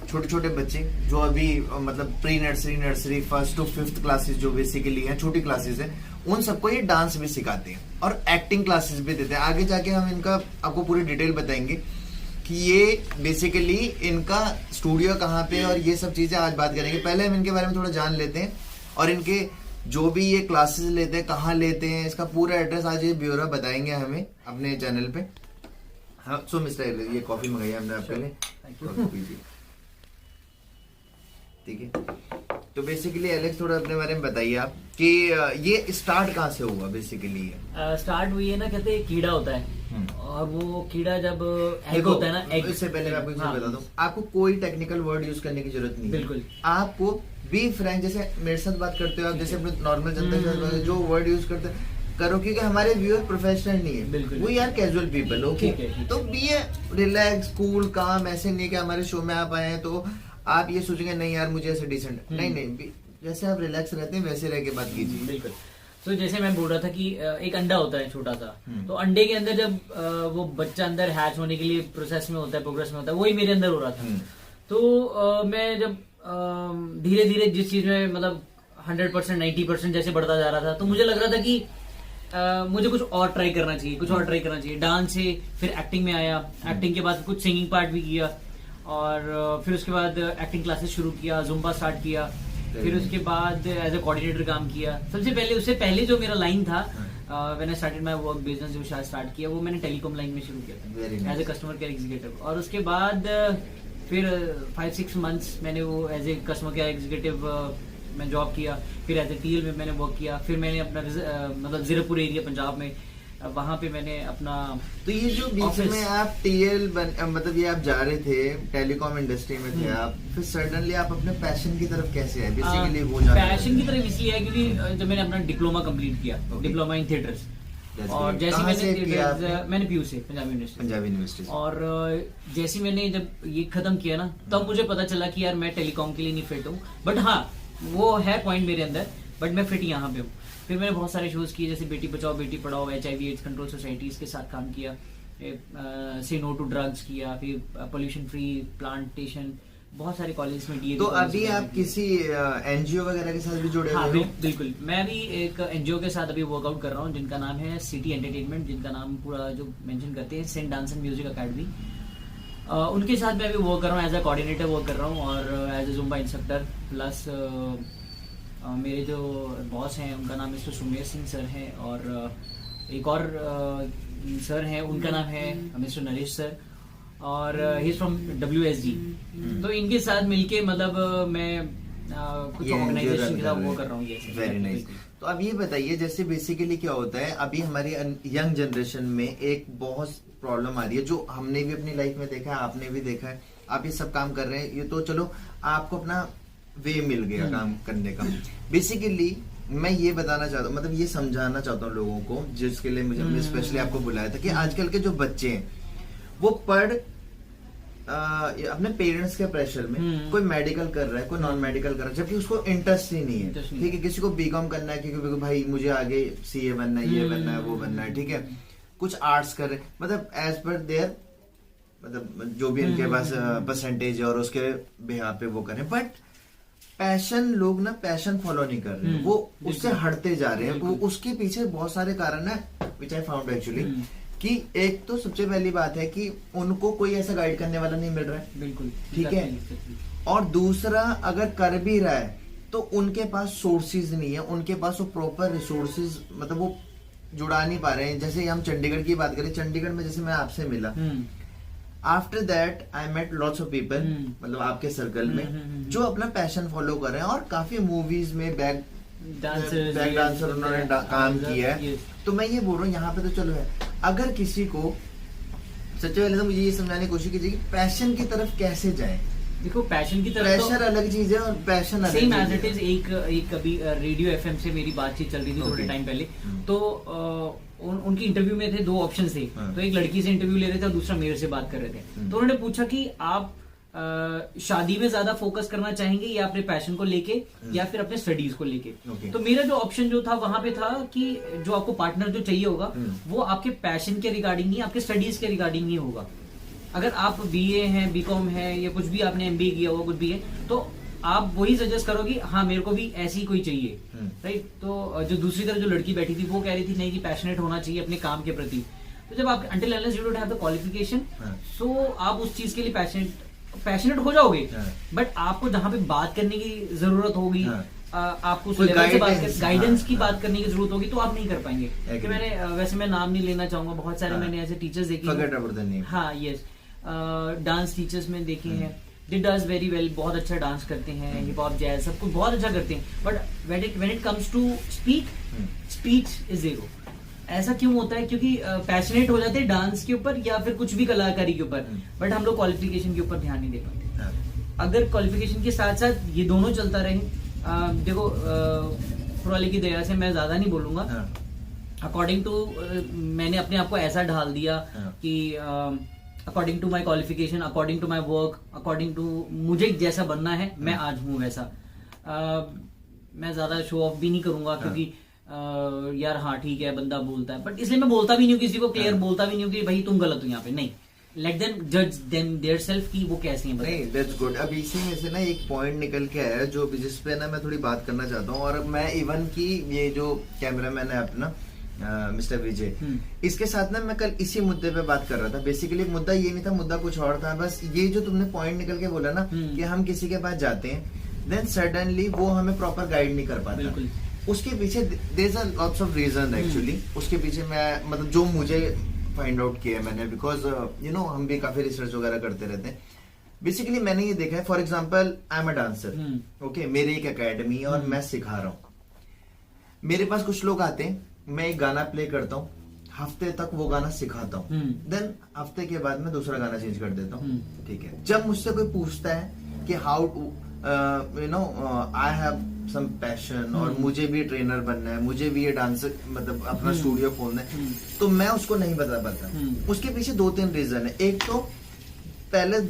छोटे छोटे बच्चे जो अभी मतलब pre nursery 1st to 5th classes जो बेसिकली हैं, छोटी क्लासेस हैं, उन सबको ये डांस भी सिखाते हैं और एक्टिंग क्लासेस भी देते हैं। आगे जाके हम इनका आपको पूरी डिटेल बताएंगे कि ये बेसिकली इनका स्टूडियो कहाँ पे है, और ये सब चीजें आज बात करेंगे। पहले हम इनके बारे में थोड़ा जान लेते हैं, और इनके जो भी ये क्लासेस लेते हैं, कहाँ लेते हैं, इसका पूरा एड्रेस आज ये ब्यौरा बताएंगे हमें अपने चैनल पे। हाँ, सो मिस्टर ये कॉफी मंगाई हमने आपके लिए, कॉफी पीजिए, ठीक है। तो बेसिकली एलेक्स थोड़ा अपने बारे में बताइए आप कि ये स्टार्ट कहाँ से हुआ बेसिकली। स्टार्ट हुई है ना, कहते हैं कीड़ा होता है, और वो कीड़ा जब एग होता है ना, एग। इससे पहले मैं आपको बता दूं, आपको कोई टेक्निकल वर्ड यूज करने की जरूरत नहीं है। बिल्कुल। आपको बी फ्रैंक, जैसे मेरे साथ बात करते हो आप, जैसे अपने नॉर्मल जनता के साथ जो वर्ड यूज करते हैं करो, क्योंकि हमारे व्यूअर प्रोफेशनल नहीं है, बिल्कुल। वो यार कैजुअल पीपल, ओके। ठीक है। तो बी रिलैक्स, कूल, काम। ऐसे नहीं कि हमारे शो में आप आए हैं तो आप ये सोचेंगे नहीं यार मुझे ऐसे डिसेंट, नहीं, जैसे आप रिलैक्स रहते हैं वैसे रह के बात कीजिए। बिल्कुल। तो जैसे मैं बोल रहा था कि एक अंडा होता है छोटा सा, तो अंडे के अंदर जब वो बच्चा अंदर हैच होने के लिए प्रोसेस में होता है, प्रोग्रेस में होता है, वही मेरे अंदर हो रहा था। तो मैं जब धीरे धीरे जिस चीज में मतलब 100% 90% जैसे बढ़ता जा रहा था, तो मुझे लग रहा था कि मुझे कुछ और ट्राई करना चाहिए, डांस से फिर एक्टिंग में आया। एक्टिंग के बाद कुछ सिंगिंग पार्ट भी किया, और फिर उसके बाद एक्टिंग क्लासेस शुरू किया, जुम्बा स्टार्ट किया, फिर उसके बाद एज ए कोऑर्डिनेटर काम किया। सबसे पहले, उससे पहले जो मेरा लाइन था, when I started my work business, जो शायद स्टार्ट किया, वो मैंने टेलीकॉम लाइन में शुरू किया था as a customer care executive. और उसके बाद फिर 5-6 मंथ्स मैंने वो as a customer care executive मैं जॉब किया, फिर एज ए टीएल में मैंने वर्क किया, फिर मैंने अपना मतलब जीरकपुर एरिया पंजाब में वहाँ पे मैंने अपना तो ये जो बीच office- में आप मतलब ये आप जा रहे थे टेलीकॉम इंडस्ट्री में थे आप, फिर सडनली आप अपने पैशन की तरफ कैसे आए? बेसिकली वो पैशन की तरफ इसलिए है क्योंकि जब मैंने अपना डिप्लोमा कंप्लीट किया, डिप्लोमा इन थिएटर्स, और जैसे मैंने पीयू से पंजाब यूनिवर्सिटी, और जैसे मैंने जब ये खत्म किया ना, तब मुझे पता चला कि यार मैं टेलीकॉम के लिए नहीं फिट हूँ, बट हाँ वो है पॉइंट मेरे अंदर, बट मैं फिट यहाँ पे हूँ। फिर मैंने बहुत सारे शोज किए, जैसे Beti Bachao Beti Padhao, HIV AIDS control societies के साथ काम किया, से नो टू ड्रग्स किया, फिर पोल्यूशन फ्री प्लांटेशन, बहुत सारे कॉलेज में दिए। तो अभी आप किसी NGO वगैरह के साथ भी जुड़े हुए हो? बिल्कुल, मैं भी एक NGO के साथ अभी वर्कआउट कर रहा हूँ, जिनका नाम है सिटी एंटरटेनमेंट, जिनका नाम पूरा जो मेंशन करते हैं saint dance and music academy. उनके साथ मैं अभी वर्क कर रहा हूँ, एज अ कोऑर्डिनेटर वर्क कर रहा हूँ, और as a Zumba instructor, plus मेरे जो बॉस हैं उनका नाम मिस्टर सुमेर सिंह सर हैं, और एक और सर हैं उनका नाम है मिस्टर नरेश सर, और ही इज फ्रॉम WSG। तो इनके साथ मिलके मतलब मैं कुछ ऑर्गेनाइजेशन के साथ वो कर रहा हूँ। Very nice. तो अब ये बताइए, जैसे बेसिकली क्या होता है अभी हमारी यंग जनरेशन में एक बहुत प्रॉब्लम आ रही है, जो हमने भी अपनी लाइफ में देखा है, आपने भी देखा है, आप ये सब काम कर रहे हैं, ये तो चलो आपको अपना वे मिल गया काम करने का। बेसिकली मैं ये बताना चाहता हूँ, मतलब ये समझाना चाहता हूँ लोगों को, जिसके लिए मुझे स्पेशली आपको बुलाया था, कि आजकल के जो बच्चे हैं वो अपने पेरेंट्स के प्रेशर में कोई मेडिकल कर रहा है, कोई नॉन मेडिकल कर रहा है, जबकि उसको इंटरेस्ट ही नहीं है। ठीक है, किसी को बीकॉम करना है क्योंकि भाई मुझे आगे CA बनना है, ये बनना है, वो बनना है, ठीक है। कुछ आर्ट्स कर रहे, मतलब एज पर देयर, मतलब जो भी इनके पास परसेंटेज है और उसके बिहार पे वो करें, बट पैशन, लोग ना पैशन फॉलो नहीं कर रहे, वो उससे हटते जा रहे हैं। वो उसके पीछे बहुत सारे कारण है, विच आई फाउंड एक्चुअली, कि एक तो सबसे पहली बात है कि उनको कोई ऐसा गाइड करने वाला नहीं मिल रहा है, बिल्कुल, ठीक है। और दूसरा, अगर कर भी रहा है तो उनके पास सोर्सेज नहीं है, उनके पास वो प्रॉपर रिसोर्सेज, मतलब वो जुड़ा नहीं पा रहे हैं। जैसे हम चंडीगढ़ की बात करें, चंडीगढ़ में जैसे मैं आपसे मिला, after that I met lots of people, मतलब आपके सर्कल में, जो अपना पैशन फॉलो कर रहे हैं और काफी मूवीज में बैक डांसर उन्होंने काम किया है। तो मैं ये बोल रहा हूँ, यहाँ पे तो चलो है, अगर किसी को सबसे पहले तो मुझे ये समझाने की कोशिश कीजिए कि पैशन की तरफ कैसे जाए। देखो, पैशन की तरफ प्रेशर अलग चीज है और पैशन अलग सेम एज इट इज। एक अभी रेडियो FM से मेरी बातचीत चल रही थी थोड़े टाइम पहले, तो उनकी इंटरव्यू में थे 2 ऑप्शन थे, तो एक लड़की से इंटरव्यू ले रहे थे और दूसरा मेरे से बात कर रहे थे। तो उन्होंने पूछा कि आप शादी में ज्यादा फोकस करना चाहेंगे या अपने पैशन को लेके या फिर अपने स्टडीज को लेके। तो मेरा जो ऑप्शन जो था वहां पे था कि जो आपको पार्टनर जो चाहिए होगा वो आपके पैशन के रिगार्डिंग नहीं, आपके स्टडीज के रिगार्डिंग नहीं होगा। अगर आप BA हैं, BCom है, या कुछ भी आपने MBA किया हुआ कुछ भी है, तो आप वही सजेस्ट करोगे, हाँ मेरे को भी ऐसी कोई चाहिए, राइट। तो जो दूसरी तरफ जो लड़की बैठी थी वो कह रही थी नहीं, कि पैशनेट होना चाहिए अपने काम के प्रति। तो जब आप until unless you don't have the qualification, so आप उस चीज के लिए पैशनेट हो जाओगे, बट आपको जहाँ पे बात करने की जरूरत होगी, आपको उस लेवल से गाइडेंस की बात करने की जरूरत होगी, तो आप नहीं कर पाएंगे। कि मैंने वैसे मैं नाम नहीं लेना चाहूंगा, बहुत सारे मैंने ऐसे टीचर्स देखे, हाँ यस, डांस टीचर्स में देखे हैं, दे डज वेरी वेल, बहुत अच्छा डांस करते हैं, हिप हॉप जैज सब कुछ बहुत अच्छा करते हैं, but when it comes to speech is zero. ऐसा क्यों होता है? क्योंकि पैशनेट हो जाते हैं डांस के ऊपर या फिर कुछ भी कलाकारी के ऊपर, बट हम लोग क्वालिफिकेशन के ऊपर ध्यान नहीं दे पाते। अगर क्वालिफिकेशन के साथ साथ ये दोनों चलता रहे, देखो पुराली की दया से मैं ज्यादा नहीं बोलूंगा, अकॉर्डिंग टू मैंने अपने आप को ऐसा ढाल दिया कि according to my qualification, according to my work, according to मुझे जैसा बनना है मैं आज हूँ वैसा। मैं ज्यादा शो ऑफ भी नहीं करूंगा, क्योंकि यार हाँ ठीक है बंदा बोलता है, बट इसलिए मैं बोलता भी नहीं हूँ किसी को, क्लियर बोलता भी नहीं हूँ कि भाई तुम गलत हो यहाँ पे, नहीं। लेट देम जज देम देयर सेल्फ कि वो कैसे हैं। नहीं, दैट्स गुड। अब इसी में से ना एक पॉइंट निकल के आया जो जिस पे ना मैं थोड़ी बात करना चाहता हूँ, और मैं इवन की ये जो कैमरामैन है अपना मिस्टर विजय, इसके साथ ना मैं कल इसी मुद्दे पे बात कर रहा था। बेसिकली मुद्दा ये नहीं था, मुद्दा कुछ और था। बस ये जो तुमने पॉइंट निकल के बोला ना कि हम किसी के पास जाते हैं, देन सडनली वो हमें प्रॉपर गाइड नहीं कर पाता। उसके पीछे there are lots of reason actually. उसके पीछे मैं मतलब जो मुझे फाइंड आउट किया मैंने, बिकॉज यू नो हम भी काफी रिसर्च वगैरह करते रहते हैं। बेसिकली मैंने ये देखा है, for example I am a dancer, hmm. Okay, मेरी एक एकेडमी और मैं सिखा रहा हूँ। मेरे पास कुछ लोग आते हैं, मैं एक गाना प्ले करता हूँ, हफ्ते तक वो गाना सिखाता हूँ, हम्म। देन हफ्ते के बाद मैं दूसरा गाना चेंज कर देता हूँ, हम्म। ठीक है। जब मुझसे कोई पूछता है कि how to you know I have some passion और मुझे भी ट्रेनर बनना है, मुझे भी ये डांस मतलब अपना स्टूडियो खोलना है, तो मैं उसको नहीं बता पाता। उसके पीछे 2-3 रीजन है। एक तो पहले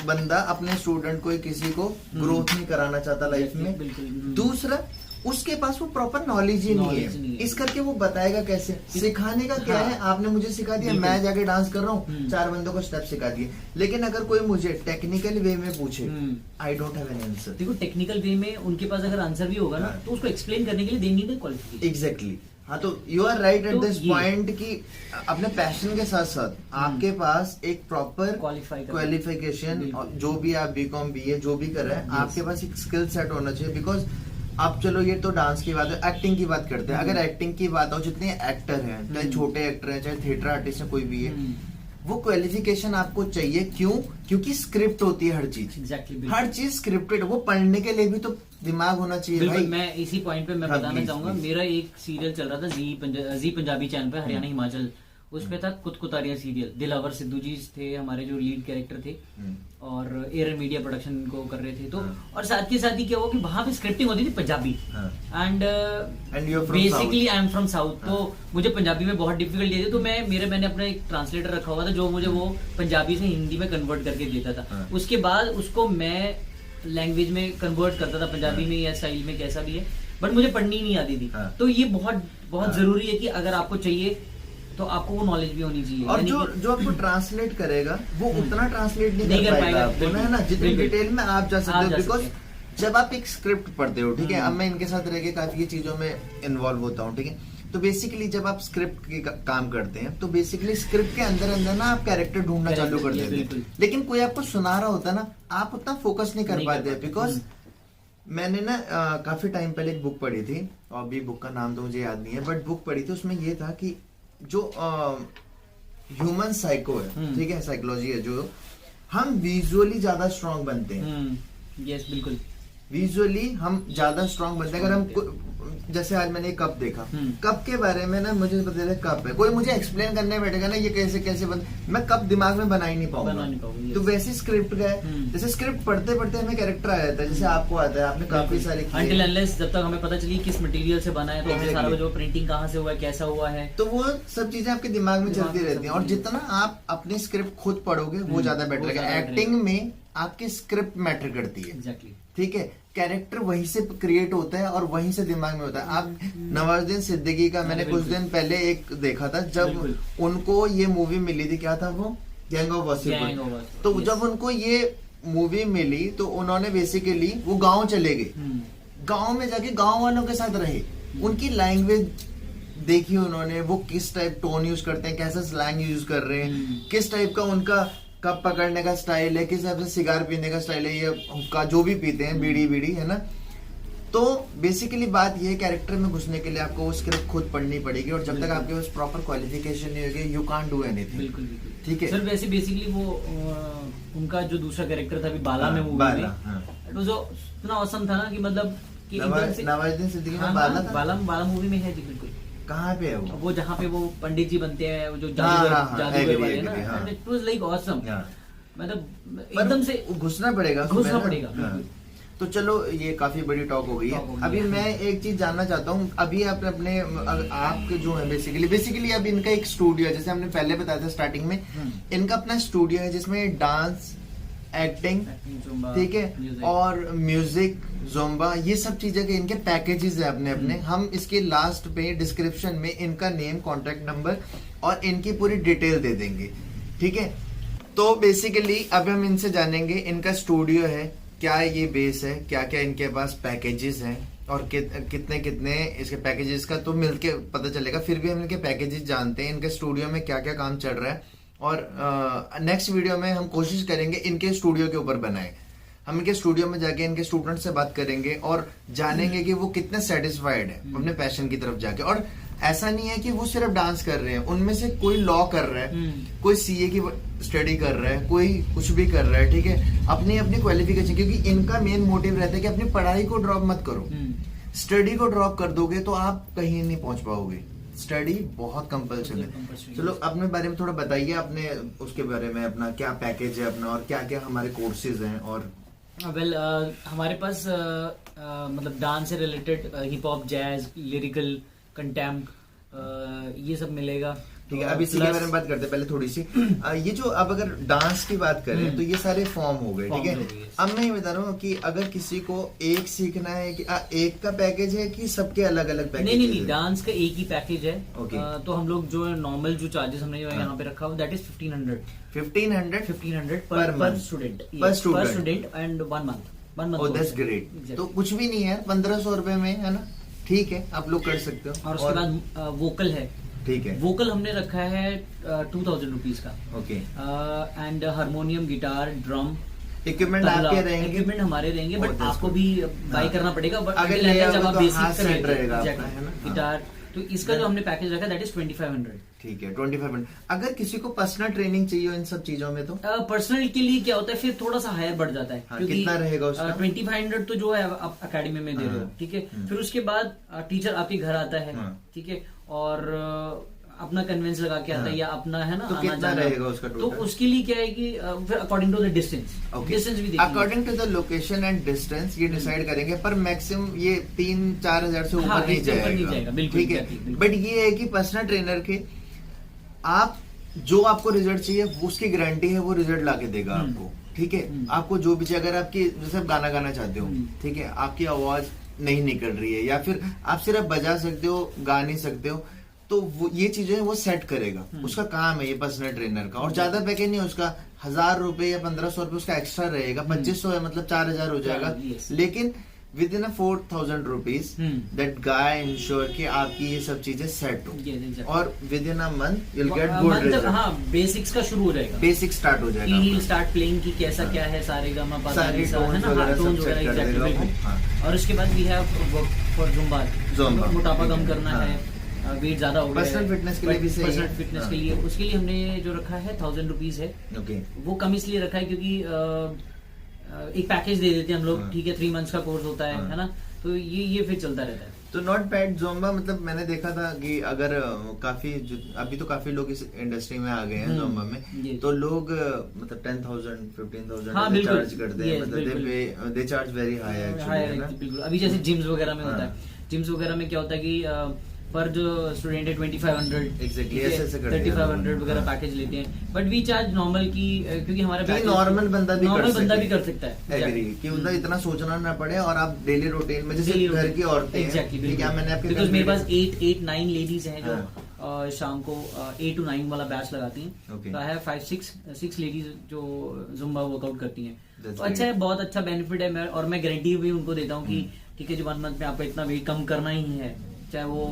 बंदा अपने स्टूडेंट को किसी को ग्रोथ नहीं कराना चाहता लाइफ में, बिल्कुल। दूसरा उसके पास वो प्रॉपर नॉलेज ही नहीं है, इस करके वो बताएगा कैसे। सिखाने का क्या है, आपने मुझे सिखा दिया, मैं जाके डांस कर रहा हूँ, 4 बंदों को स्टेप सिखा दिए, लेकिन अगर कोई मुझे टेक्निकल वे में पूछे, I don't have an answer. देखो टेक्निकल वे में उनके पास अगर आंसर भी होगा ना, तो उसको एक्सप्लेन करने के लिए दे नीड क्वालिफिकेशन। एग्जैक्टली, हाँ, तो यू आर राइट एट तो दिस पॉइंट कि अपने पैशन के साथ साथ आपके पास एक प्रॉपर क्वालिफिकेशन, जो भी आप बीकॉम बीए जो भी कर रहे हैं, आपके पास एक स्किल सेट होना चाहिए। बिकॉज अब चलो ये तो डांस की बात है, एक्टिंग की बात करते हैं। अगर एक्टिंग की बात हो, जितने एक्टर हैं, चाहे छोटे एक्टर हैं, चाहे थिएटर आर्टिस्ट है, कोई भी है, वो क्वालिफिकेशन आपको चाहिए। क्यों? क्योंकि स्क्रिप्ट होती है हर चीज, एग्जैक्टली, हर चीज स्क्रिप्टेड। वो पढ़ने के लिए भी तो दिमाग होना चाहिए भाई। मैं इसी पॉइंट पे मैं हाँ, बताना please, चाहूंगा, please। मेरा एक सीरियल चल रहा था जी पंजाबी चैनल पे, हरियाणा हिमाचल, उसपे था कुतकुतारियां सीरियल। दिलावर सिद्धू जी थे हमारे जो लीड कैरेक्टर थे, और एयर मीडिया प्रोडक्शन को कर रहे थे। तो और साथ के साथ ही क्या हुआ कि वहां पे स्क्रिप्टिंग होती थी Punjabi, and basically I am from south, तो मुझे पंजाबी में बहुत डिफिकल्टी थी। तो मैंने अपना एक ट्रांसलेटर रखा हुआ था जो मुझे वो पंजाबी से हिंदी में कन्वर्ट करके देता था। उसके बाद उसको मैं लैंग्वेज में कन्वर्ट करता था, पंजाबी में या स्टाइल में कैसा भी है, बट मुझे पढ़नी नहीं आती थी। तो ये बहुत बहुत जरूरी है कि अगर आपको चाहिए तो आपको वो नॉलेज भी होनी चाहिए। और जो आपको ट्रांसलेट करेगा वो उतना ट्रांसलेट नहीं कर पाएगा आपको, है ना, जितनी डिटेल में आप जा सकते हो। बिकॉज जब आप एक स्क्रिप्ट पढ़ते हो, ठीक है, अब मैं इनके साथ रह के काफी चीजों में इन्वॉल्व होता हूँ, ठीक है, तो बेसिकली जब आप स्क्रिप्ट के काम करते हैं, तो बेसिकली स्क्रिप्ट के अंदर अंदर ना आप कैरेक्टर ढूंढना चालू कर देते हैं। लेकिन कोई आपको सुना रहा होता ना, आप उतना फोकस नहीं कर पाते। बिकॉज मैंने ना काफी टाइम पहले एक बुक पढ़ी थी, और अभी बुक का नाम तो मुझे याद नहीं है, बट बुक पढ़ी थी, उसमें ये था कि जो ह्यूमन साइको है, ठीक है, साइकोलॉजी है, जो हम विजुअली ज्यादा स्ट्रांग बनते हैं। यस, बिल्कुल, विजुअली हम ज्यादा स्ट्रांग बनते हैं। अगर हम जैसे आज मैंने कप देखा, कप के बारे में ना मुझे पता चला कप है, कोई मुझे एक्सप्लेन करने बैठेगा ना ये कैसे कैसे बन, मैं कप दिमाग में बना ही नहीं पाऊंगा। तो वैसे स्क्रिप्ट का है, जैसे स्क्रिप्ट पढ़ते पढ़ते हमें कैरेक्टर आ जाता है, जैसे आपको आता है, आपने काफी सारे Until unless जब तक हमें पता चली किस मटेरियल से बना है, तो हमें सारा जो प्रिंटिंग कहाँ से हुआ है, कैसा हुआ है, तो वो सब चीजें आपके दिमाग में चलती रहती हैं। और जितना आप अपनी स्क्रिप्ट खुद पढ़ोगे वो ज्यादा बेटर लगेगा। एक्टिंग में आपकी स्क्रिप्ट मैटर करती है, एग्जैक्टली, ठीक है, कैरेक्टर वहीं से क्रिएट होता है और वहीं से दिमाग में होता है। आप नवाजुद्दीन सिद्दीकी का मैंने कुछ दिन पहले एक देखा था, जब उनको ये मूवी मिली थी, क्या था वो, गैंग ऑफ वासेपुर। तो जब उनको ये मूवी मिली तो उन्होंने बेसिकली वो गांव चले गए, गांव में जाके गांव वालों के साथ रहे, उनकी लैंग्वेज देखी उन्होंने, वो किस टाइप टोन यूज करते हैं, कैसा स्लैंग यूज कर रहे हैं, किस टाइप का उनका कप पकड़ने का स्टाइल है, किस टाइप से सिगार पीने का स्टाइल है, ये हुक्का जो भी पीते हैं, बीड़ी है ना। तो बेसिकली बात ये है, कैरेक्टर में घुसने के लिए आपको वो स्क्रिप्ट खुद पढ़नी पड़ेगी, और जब तक आपके पास प्रॉपर क्वालिफिकेशन नहीं होगी, यू कांट डू एनीथिंग। बिल्कुल, ठीक है सर। वैसे बेसिकली वो उनका जो दूसरा कैरेक्टर था अभी बाला में मूवी में, तो जो इतना औसम था ना कि मतलब कि नवाजुद्दीन सिद्दीकी में बाला मूवी में है जी, बिल्कुल। कहाँ पे है वो जहाँ पे वो पंडित जी बनते हैं, वो जो जादूगर वाले ना, इट वाज लाइक ऑसम। मतलब एकदम से घुसना पड़ेगा। तो चलो ये काफी बड़ी टॉक हो गई है। अभी मैं एक चीज जानना चाहता हूँ, अभी अपने आपके जो है बेसिकली अब इनका एक स्टूडियो है, जैसे हमने पहले बताया था स्टार्टिंग में, इनका अपना स्टूडियो है जिसमें डांस, एक्टिंग, ठीक है, और म्यूजिक, जोम्बा, ये सब चीजें के इनके पैकेजेस है अपने अपने। हम इसके लास्ट पे डिस्क्रिप्शन में इनका नेम, कॉन्टेक्ट नंबर और इनकी पूरी डिटेल दे देंगे, ठीक है। तो बेसिकली अब हम इनसे जानेंगे, इनका स्टूडियो है, क्या ये बेस है, क्या क्या इनके पास पैकेजेस हैं, और कितने कितने इसके पैकेजेस का तो मिलके पता चलेगा। फिर भी हम इनके पैकेजेस जानते हैं, इनके स्टूडियो में क्या क्या काम चल रहा है, और नेक्स्ट वीडियो में हम कोशिश करेंगे इनके स्टूडियो के ऊपर बनाए। हम इनके स्टूडियो में जाके इनके स्टूडेंट से बात करेंगे और जानेंगे कि वो कितने सेटिस्फाइड है अपने पैशन की तरफ जाके। और ऐसा नहीं है कि वो सिर्फ डांस कर रहे हैं, उनमें से कोई लॉ कर रहा है, कोई सीए की स्टडी कर रहा है, कोई कुछ भी कर रहा है, ठीक है, अपनी अपनी क्वालिफिकेशन, क्योंकि इनका मेन मोटिव रहता है कि अपनी पढ़ाई को ड्रॉप मत करो। स्टडी को ड्रॉप कर दोगे तो आप कहीं नहीं पहुंच पाओगे, स्टडी बहुत कंपल्सरी है। चलो अपने बारे में थोड़ा बताइए, अपने उसके बारे में, अपना क्या पैकेज है अपना और क्या क्या हमारे कोर्सेज हैं। और वेल हमारे पास मतलब डांस से related hip hop, jazz, lyrical, contemp ये सब मिलेगा। ठीक है, अब इसी के बारे में बात करते हैं पहले थोड़ी सी। ये जो अब अगर डांस की बात करें तो ये सारे फॉर्म हो गए, ठीक है। अब मैं ये बता रहा हूँ कि अगर किसी को एक सीखना है कि एक का पैकेज है कि सबके अलग अलग पैकेज? नहीं, डांस का एक ही पैकेज है। Okay. तो हम लोग जो नॉर्मल जो चार्जेस हमने यहाँ पे रखा हुआ दैट इज 1500 पर student and 1 month. Oh that's great. तो कुछ भी नहीं है, 1500 रुपए में, है ना, ठीक है, आप लोग कर सकते हो। और उसके बाद वोकल है, ठीक है, वोकल हमने रखा है 2000 रुपीज का। Okay. And harmonium, guitar, drum, equipment आपके रहेंगे? इक्विपमेंट हमारे रहेंगे, बट आपको भी बाय करना पड़ेगा। बट अगर जब आप बेसिक रहेगा गिटार, तो इसका जो हमने पैकेज रखा दैट इज 2500। ठीक है, 2500। अगर किसी को पर्सनल ट्रेनिंग चाहिए इन सब चीजों में तो पर्सनल के लिए क्या होता है, फिर थोड़ा सा हायर बढ़ जाता है। क्योंकि कितना रहेगा उसका? 2500 तो जो है आप अकेडमी में दे रहे हो, ठीक है। फिर उसके बाद टीचर आपके घर आता है, ठीक है, और अपना कन्वेंस लगा के आता है, या अपना है ना, तो कितना रहेगा उसका टोटल? तो उसके लिए क्या है कि फिर according to the distance, distance भी according to the location and distance ये डिसाइड करेंगे, पर मैक्सिमम ये 3-4 हजार से ऊपर नहीं जाएगा, ठीक है। बट ये है कि पर्सनल ट्रेनर के आप जो आपको रिजल्ट चाहिए उसकी गारंटी है, वो रिजल्ट लाके देगा आपको, ठीक है। आपको जो भी चाहिए, अगर आपकी जैसे आप गाना गाना चाहते हो, ठीक है, आपकी आवाज नहीं निकल रही है, या फिर आप सिर्फ बजा सकते हो, गा नहीं सकते हो, तो वो ये चीजें वो सेट करेगा, उसका काम है ये पर्सनल ट्रेनर का। और ज्यादा पैकेज नहीं है उसका, 1000 रुपए या 1500 रुपए उसका एक्स्ट्रा रहेगा, 2500 है, मतलब 4000 हो जाएगा। लेकिन with in 4000 rupees that guy ensure कि आपकी ये सब चीजें सेट हो, और with in a month you will get good result. हाँ, बेसिक्स का शुरू हो जाएगा, बेसिक स्टार्ट हो जाएगा, ही स्टार्ट प्लेइंग की कैसा क्या है, सारे गामा पा सारी टोन्स वगैरह एग्जैक्टली। और उसके बाद we have work for Zumba, मोटापा कम करना है, वेट ज्यादा हो गया, पर्सनल फिटनेस के लिए भी सही है। पर्सनल फिटनेस के लिए, उसके लिए हमने जो रखा है 1000 रुपीज है। ओके। वो कम इसलिए रखा है क्योंकि एक पैकेज दे देते हैं हम लोग, ठीक है, 3 मंथ्स का कोर्स होता है ना, तो ये फिर चलता रहता है। तो नॉट बैड जोम्बा, मतलब मैंने देखा था कि अगर काफी अभी तो काफी लोग इस इंडस्ट्री में आ गए हैं जोम्बा में, तो लोग मतलब 10,000 15,000 चार्ज करते हैं, मतलब they charge very high actually. अभी जैसे जिम्स वगैरह में होता है, जिम्स वगैरह में क्या होता है कि पर जो स्टूडेंट है 2500 3500 वगैरह पैकेज लेते हैं, बट वी चार्ज नॉर्मल की, क्योंकि हमारा नॉर्मल बंदा भी कर सकता है, एग्री, कि मतलब इतना सोचना ना पड़े, और आप डेली रूटीन में जैसे घर की औरतें एग्जैक्टली, क्या मैंने आपके बिकॉज़ मेरे पास 8-9 लेडीज हैं जो शाम को 8 to 9 वाला बैच लगाती हैं। तो आई हैव 5-6 लेडीज जो जुम्बा वर्कआउट करती हैं, तो अच्छा है, बहुत अच्छा बेनिफिट है। और मैं गारंटी भी उनको देता हूँ कि ठीक है, जो 1 मंथ में आपको इतना वेट कम करना ही है, चाहे वो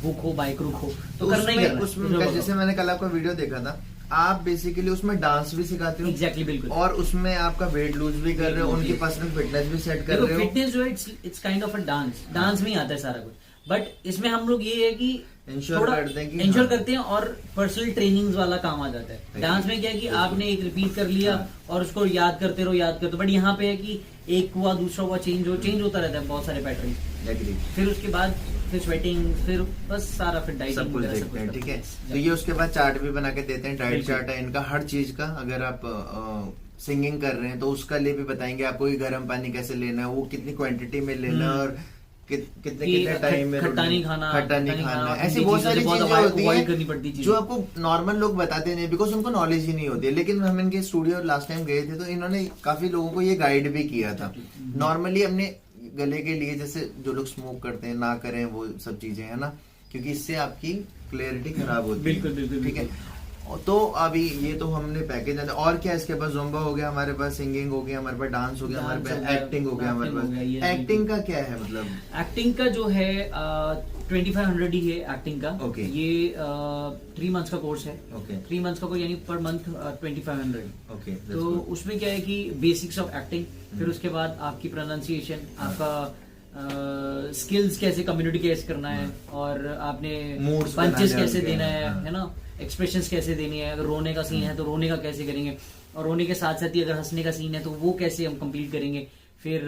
हुक हो, बाइक रुक हो, तो करना ही करना। उसमें जैसे मैंने कल आपका वीडियो देखा था, आप बेसिकली उसमें डांस भी सिखाते हो, एग्जैक्टली, बिल्कुल, और उसमें आपका वेट लूज भी कर रहे हो, उनकी पर्सनल फिटनेस भी सेट कर रहे हो। फिटनेस जो है it's kind of a dance में ही आता है सारा कुछ, बट इसमें हम लोग ये है कि इंश्योर करते हैं और पर्सनल ट्रेनिंग वाला काम आ जाता है। डांस में क्या है कि आपने एक रिपीट कर लिया और उसको याद करते रहो, बट यहाँ पे है कि एक हुआ, दूसरा हुआ, चेंज होता रहता है, बहुत सारे पैटर्न। फिर उसके बाद फिर स्वेटिंग, फिर बस सारा फिर डाइटिंग सब कुछ देखते हैं, ठीक है। तो ये उसके बाद चार्ट भी बना के देते हैं, डाइट चार्ट है इनका हर चीज का। अगर आप सिंगिंग कर रहे हैं तो उसका लिए भी बताएंगे आपको कि गर्म पानी कैसे लेना है, वो कितनी क्वांटिटी में लेना है, और कितने टाइम में खट्टा नहीं खाना, ऐसी बहुत सारी चीजें होती हैं जो आपको नॉर्मल लोग बताते नहीं, बिकॉज उनको नॉलेज ही नहीं होती है। लेकिन हम इनके स्टूडियो लास्ट टाइम गए थे तो इन्होंने काफी लोगों को ये गाइड भी किया था। नॉर्मली हमने गले के लिए, जैसे जो लोग स्मोक करते हैं ना करें वो सब चीजें, है ना, क्योंकि इससे आपकी क्लियरिटी खराब होती है। बिल्कुल, ठीक है। तो अभी ये तो हमने पैकेज, और क्या इसके पास ज़ुम्बा हो गया, हमारे पास सिंगिंग हो गया, हमारे पास डांस हो गया, हमारे पास एक्टिंग हो गया, हमारे पास एक्टिंग का क्या है, मतलब एक्टिंग का जो है 2500 ही है एक्टिंग का। ये 3 मंथ्स का कोर्स है। 3 मंथ्स का कोर्स यानी पर मंथ 2500। तो उसमें क्या है कि बेसिक्स ऑफ एक्टिंग, फिर उसके बाद आपकी प्रोनाउंसिएशन, आपका स्किल्स कैसे कम्युनिकेट करना है, और आपने Moods पंचेस बनाने कैसे उनके, देना है हाँ। है ना, एक्सप्रेशंस कैसे देनी है, अगर रोने का सीन है तो रोने का कैसे करेंगे, और रोने के साथ साथ ही अगर हंसने का सीन है तो वो कैसे हम कंप्लीट करेंगे, फिर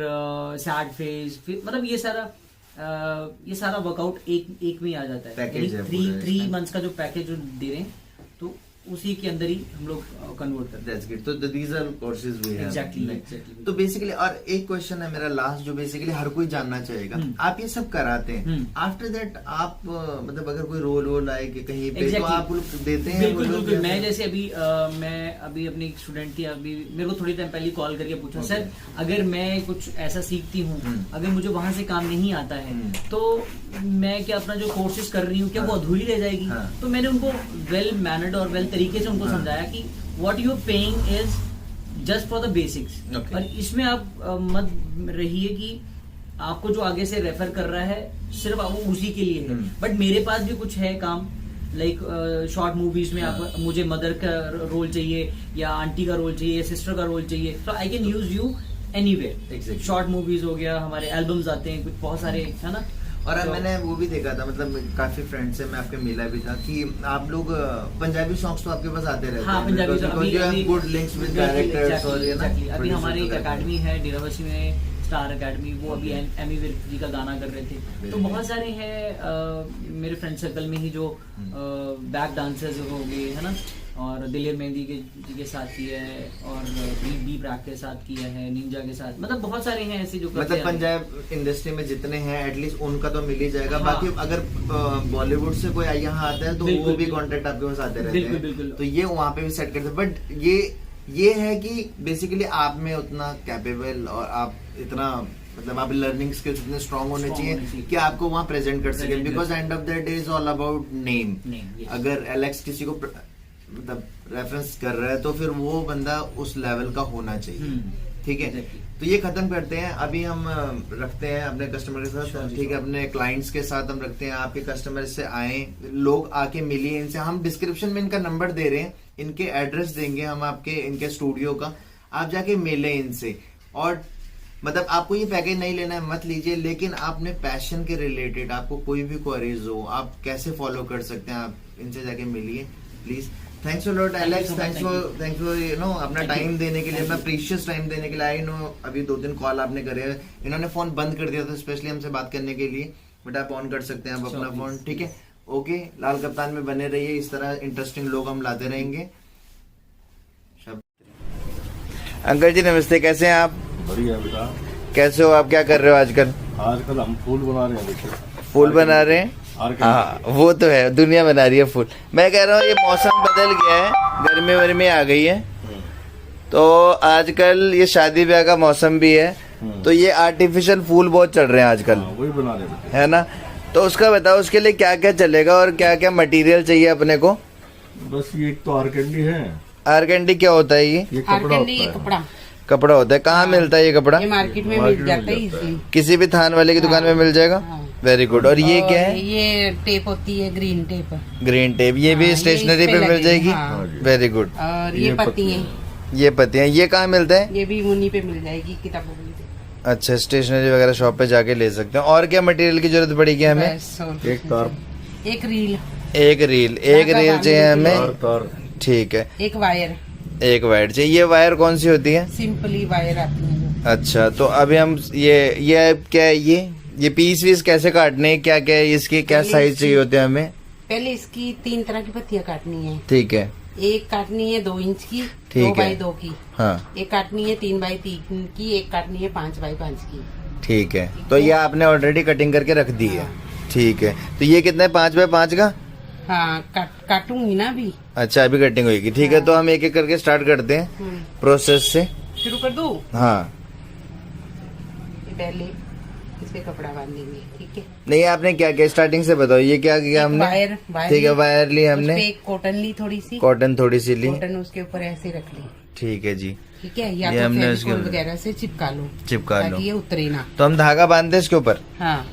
सैड फेज, फिर मतलब ये सारा वर्कआउट एक में ही आ जाता है। Package है पूरा थ्री इसका। मंथ्स का जो पैकेज जो दे रहे हैं तो उसी के अंदर ही हम लोग कन्वर्ट करते हैं। That's good. तो these are courses we have. Exactly, exactly. तो बेसिकली और एक क्वेश्चन है मेरा लास्ट जो बेसिकली हर कोई जानना चाहेगा, आप ये सब कराते हैं, आफ्टर दैट आप मतलब अगर कोई रोल आए कि कहीं पे तो आप लोग देते हैं? बिल्कुल वो लोग बिल्कुल। या मैं फिर- जैसे मैं अभी अपनी एक स्टूडेंट थी, अभी मेरे को थोड़ी टाइम पहले कॉल करके पूछा, सर अगर मैं कुछ ऐसा सीखती हूँ, अगर मुझे वहां से काम नहीं आता है तो मैं क्या अपना जो कोर्सेज कर रही हूँ क्या वो अधूरी रह जाएगी? हाँ। तो मैंने उनको वेल मैनर्ड और वेल तरीके से उनको समझाया कि what you are paying is just for the basics, Okay. और इसमें आप मत रहिए कि आपको जो आगे से रेफर कर रहा है सिर्फ वो उसी के लिए है, बट मेरे पास भी कुछ है काम, लाइक शॉर्ट मूवीज में आप मुझे मदर का रोल चाहिए या आंटी का रोल चाहिए या सिस्टर का रोल चाहिए, तो I can use you anywhere. Exactly. Short movies हो गया, हमारे एल्बम्स आते हैं कुछ बहुत सारे, है ना। और अब तो- मैंने वो भी देखा था, मतलब काफी फ्रेंड से मैं आपके मिला भी था कि आप लोग पंजाबी सॉन्ग्स तो आपके पास आते रहते हाँ, हैं, पंजाबी because अभी you have good links with directors और ये ना अभी producers हमारी एक वगैरह। अकेडमी है डेराबस्सी में, स्टार अकेडमी, वो अभी एमी विर्क जी का गाना कर रहे थे, तो Very बहुत सारे हैं मेरे फ्रेंड सर्कल में ही जो बैक डांसर्स हो गए, है ना, और दिलेर मेहंदी जी के साथ किया है, और बी ब्रैक के साथ किया है, निंजा के साथ, मतलब बहुत सारे हैं ऐसे जो करते मतलब हैं। पंजाब इंडस्ट्री में जितने हैं एटलीस्ट उनका तो मिल ही जाएगा। हाँ। बाकी अगर बॉलीवुड से कोई यहाँ आता है तो बिल्कुल, वो भी बिल्कुल। कांटेक्ट आपके पास आते रहते बिल्कुल, हैं, बिल्कुल। तो ये वहाँ पे भी सेट करते हैं। बट ये है कि बेसिकली आप में उतना कैपेबल और आप इतना मतलब आप लर्निंग स्किल्स इतने स्ट्रांग होने Strong होने चाहिए चाहिए। कि आपको वहाँ प्रेजेंट कर सके, Present कर because end of the day is all about name. Name, yes. अगर एलेक्स किसी को मतलब रेफरेंस कर रहा है तो फिर वो बंदा उस लेवल का होना चाहिए, ठीक है। Exactly. तो ये खत्म करते हैं, अभी हम रखते हैं अपने कस्टमर के साथ, Sure, ठीक है, sure. अपने क्लाइंट्स के साथ हम रखते हैं। आपके कस्टमर से आए, लोग आके मिलिए इनसे, हम डिस्क्रिप्शन में इनका नंबर दे रहे हैं, इनके एड्रेस देंगे हम आपके, इनके स्टूडियो का, आप जाके मिले इनसे। और मतलब आपको ये पैकेज नहीं लेना है मत लीजिए, लेकिन आपने पैशन के रिलेटेड आपको कोई भी क्वेरीज हो, आप कैसे फॉलो कर सकते हैं, आप इनसे जाके मिलिए please. Thanks a lot Alex, so much, thanks for you know अपना Thank you. टाइम देने के लिए, Thank अपना you. प्रीशियस टाइम देने के लिए। आई नो अभी 2-3 कॉल आपने करे हैं, इन्होंने फोन बंद कर दिया था स्पेशली हमसे बात करने के लिए, बट आप ऑन कर सकते हैं आप Sure, अपना please. फोन, ठीक है। ओके, लाल कप्तान में बने रहिए, इस तरह इंटरेस्टिंग लोग हम लाते रहेंगे। अंकल जी नमस्ते, कैसे हैं आप? बढ़िया बेटा। कैसे हो आप, क्या कर रहे हो आजकल? आजकल हम फूल बना रहे हैं, देखिए फूल बना रहे हैं? हाँ वो तो है, दुनिया बना रही है फूल। मैं कह रहा हूँ ये मौसम बदल गया है, गर्मी वर्मी आ गई है, तो आजकल ये शादी ब्याह का मौसम भी है, तो ये आर्टिफिशियल फूल बहुत चल रहे हैं आजकल, हाँ, वही बना रहे हैं। है ना। तो उसका बताओ उसके लिए क्या क्या चलेगा और क्या क्या मटेरियल चाहिए अपने को? बस ये एक तो आर्केंडी है, आर्गेंडी क्या होता है ये? ये कपड़ा आर्केंडी होता ये है। कपड़ा कपड़ा होता है, कहाँ मिलता है ये कपड़ा? ये मार्केट में मार्केट मिल में जाता है मिल जाता है। इजली। किसी भी थान वाले की दुकान में मिल जाएगा? हाँ। Very good. और ये क्या है? ये टेप होती है, ग्रीन टेप, ग्रीन टेप, ये भी हाँ, ये स्टेशनरी इस पे पे मिल लगेगी, जाएगी? हाँ। Very good. और ये ये पत्ती पत्ती है, ये पत्तियां, ये कहाँ मिलता है? ये भी उन्हीं पे मिल जाएगी, किताबों में। अच्छा, स्टेशनरी वगैरह शॉप पे जाके ले सकते हैं। और क्या मटेरियल की जरूरत पड़ेगी हमें? बस, और एक कुछ तार, नहीं। एक रील, एक रील, एक धागा रील बांधने चाहिए के लिए। हमें, तार तार ठीक है। एक वायर, एक वायर चाहिए। ये वायर कौन सी होती है? सिंपली वायर आती है जो। अच्छा, तो अभी हम ये क्या है, ये पीस वीस कैसे काटने हैं, क्या क्या है इसकी, क्या पहले साइज इसकी- चाहिए होते हैं हमें? पहले इसकी 3 तरह की पत्तियां काटनी है। ठीक है, एक काटनी है 2 इंच की, ठीक 2 है। बाई 2 की। हाँ एक काटनी है 3 बाई 3 की, एक काटनी है 5 बाई 5 की। ठीक है। तो ये आपने ऑलरेडी कटिंग करके रख दी है, ठीक है। तो ये कितना है, 5 बाय 5 का? हाँ, काटूंगी ना अभी। अच्छा, अभी कटिंग होगी, ठीक है। तो हम एक एक करके स्टार्ट करते हैं प्रोसेस से। शुरू कर दूं? हाँ, ये पहले इस पे कपड़ा बांधेंगे, ठीक है। नहीं आपने क्या किया स्टार्टिंग से बताओ, ये क्या किया एक हमने? वायर ठीक है, ली, वायर ली उस हमने, पे एक कॉटन ली, थोड़ी सी कॉटन थोड़ी सी ली, कॉटन उसके ऊपर ऐसे रख ली, ठीक है जी। ठीक है। या ये तो हमने फेविकोल उसके- वगैरह से चिपका लो, चिपका लो। ताकि ये उतरे ना। तो हम धागा बांधते हैं इसके ऊपर, हाँ,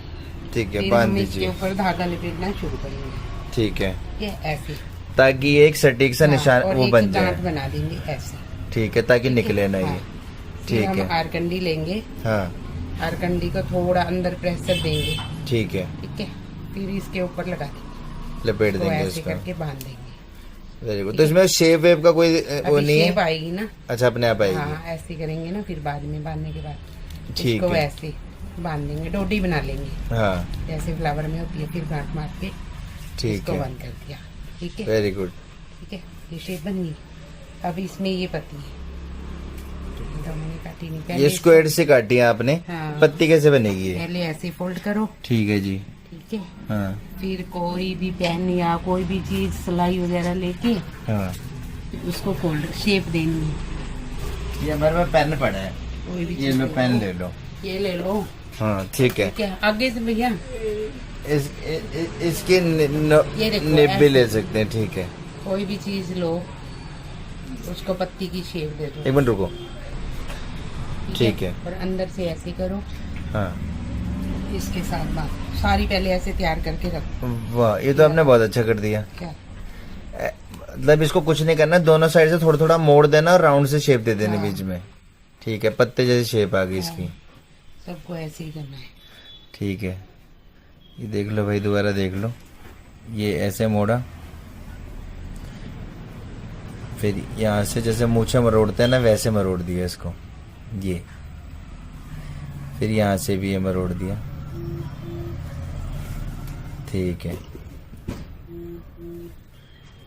ठीक है, फिर बांध हम इसके दीजिए, ऊपर धागा लपेटना शुरू करेंगे, ठीक है, ठीक है, ऐसे। ताकि एक सटीक सा हाँ, निशान और वो एक बन गांठ जाए, बना देंगे ऐसे, ठीक है, ताकि निकले ना ये, हाँ। फिर ठीक हम है। आरकंडी लेंगे, हाँ, आरकंडी को थोड़ा अंदर प्रेशर देंगे, ठीक है, ठीक है, फिर इसके ऊपर लगा देंगे, लपेट तो देंगे ऐसे इसका। करके बांध देंगे। Very good. तो इसमें शेप वेप का कोई वो अभी नहीं शेप है? आएगी ना। अच्छा, अपने आप आएगी। हाँ, ऐसे करेंगे ना, फिर बाद में बांधने के बाद ठीक इसको है। ऐसे बांध देंगे, डोडी बना लेंगे हाँ, जैसे फ्लावर में होती है, फिर गांठ मार के ठीक इसको है, बंद कर दिया, ठीक है, वेरी गुड। ठीक है। ये शेप बन गई। अब इसमें ये पत्ती है, दोनों ने काटी नहीं, पहले ये स्क्वायर से काटी है आपने। हाँ। पत्ती कैसे बनेगी ये? पहले ऐसे फोल्ड करो, ठीक है जी। ठीक है, हाँ फिर कोई भी पेन या कोई भी चीज सिलाई वगैरह लेके हाँ, उसको फोल्ड शेप देनी है। ये हमारे पास पेन पड़ा है, कोई भी ये चीज लो पेन ले लो। ये ले लो, हाँ ठीक है। ठीक है। आगे से भैया इसके ये देखो, निब भी ऐसे। ले सकते हैं, ठीक है। कोई भी चीज लो, उसको पत्ती की शेप दे दो, एक मिनट रुको। ठीक है। और अंदर से ऐसे करो, हाँ, इसके साथ बात सारी पहले ऐसे तैयार करके रखो। वाह, ये तो आपने बहुत अच्छा कर दिया। क्या मतलब इसको कुछ नहीं करना, दोनों साइड से थोड़ा थोड़ा मोड़ देना और राउंड से शेप दे देनी हाँ। बीच में, ठीक है। पत्ते जैसी शेप आ गई इसकी, सबको ऐसे ही करना है। ठीक है। ये देख लो भाई, दोबारा देख लो, ये ऐसे मोड़ा, फिर यहाँ से जैसे मूछे मरोड़ते हैं ना, वैसे मरोड़ दिया इसको, ये, फिर यहाँ से भी ये मरोड़ दिया, ठीक है।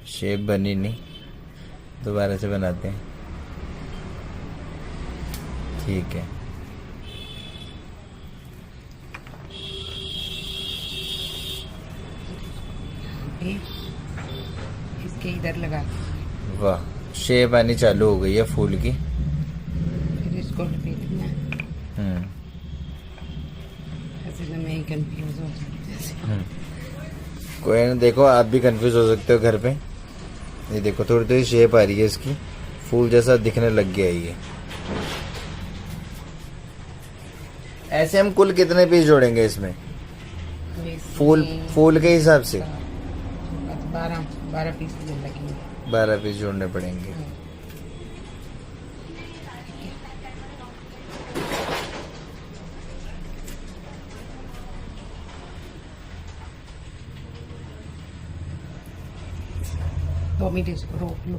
शेप बनी नहीं, दोबारा से बनाते हैं, ठीक है। फिर इसके इधर लगा दो, वाह, शेप आनी चालू हो गई है फूल की। फिर इसको लपेटना है। हम्म ऐसे तो मैं ही कंफ्यूज हो जाती हूँ। कोई ना, देखो आप भी कंफ्यूज हो सकते हो घर पे। ये देखो, थोड़ी थोड़ी शेप आ रही है इसकी, फूल जैसा दिखने लग गया है ये। ऐसे हम कुल कितने पीस जोड़ेंगे इसमें? फूल के हिसाब से 12 पीस लगेंगे। 12 पीस जोड़ने पड़ेंगे। दो मिनट इसको रोक लो।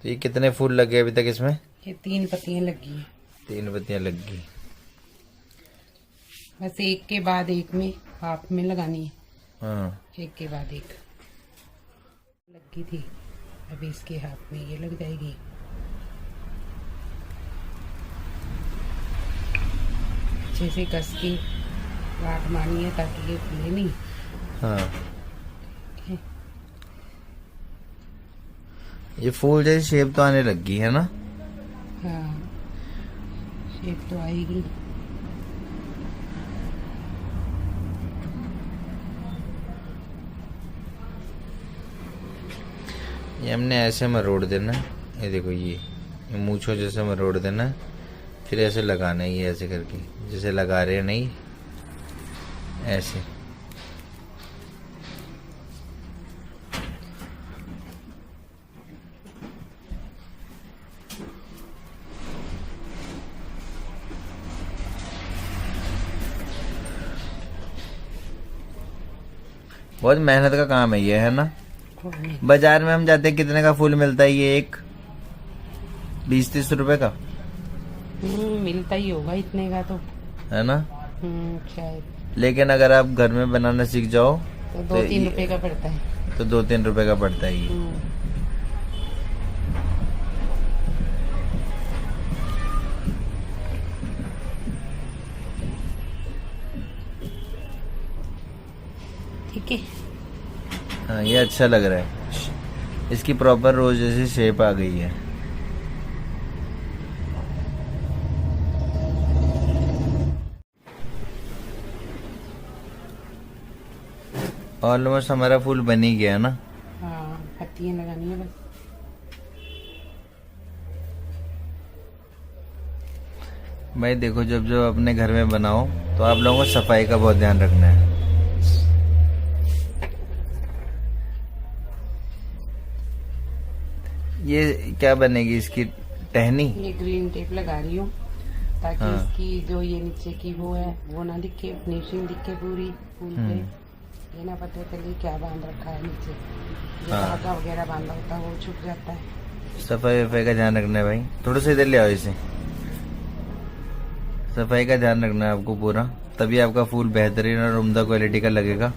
तो ये कितने फूल लगे अभी तक इसमें? ये 3 पत्तियां लगी हैं। 3 पत्तियां लग गई। बस एक के बाद एक में हाथ में लगानी है, हाँ, एक के बाद एक लगी थी, अभी इसके हाथ में ये लग जाएगी। अच्छे से कस के गांठ मारनी है ताकि ये खुले नहीं। हाँ। ये फूल जैसी शेप तो आने लग गई है ना? हाँ, शेप तो आएगी। ये हमने ऐसे मरोड़ देना है, ये देखो, ये मूंछों जैसे मरोड़ देना है, फिर ऐसे लगाना है, ये ऐसे करके, जैसे लगा रहे हैं, नहीं ऐसे। बहुत मेहनत का काम है ये, है ना? बाजार में हम जाते हैं, कितने का फूल मिलता है ये? एक 20-30 रुपए का, मिलता ही होगा इतने का तो, है ना? शायद। लेकिन अगर आप घर में बनाना सीख जाओ तो 2-3 रुपए का पड़ता है। तो 2-3 रुपए का पड़ता है ये। ठीक है। हाँ, ये अच्छा लग रहा है, इसकी प्रॉपर रोज जैसी शेप आ गई है। ऑलमोस्ट हमारा फूल बन ही गया ना? हाँ, पत्तियां लगानी है बस। भाई देखो, जब जब अपने घर में बनाओ तो आप लोगों को सफाई का बहुत ध्यान रखना है। ये क्या बनेगी इसकी टहनी। ये ग्रीन टेप लगा रही हूँ ताकि हाँ। इसकी जो ये नीचे की वो है वो ना दिखे, फिनिशिंग दिखे पूरी फूल पे। ये ना पता चले क्या बांध रखा है नीचे, जो हाँ। धागा वगैरह बांधा होता है वो छुप जाता है। सफाई वफाई का ध्यान रखना है भाई, थोड़ा सा इधर ले आओ इसे। सफाई का ध्यान रखना है आपको पूरा, तभी आपका फूल बेहतरीन और उम्दा क्वालिटी का लगेगा।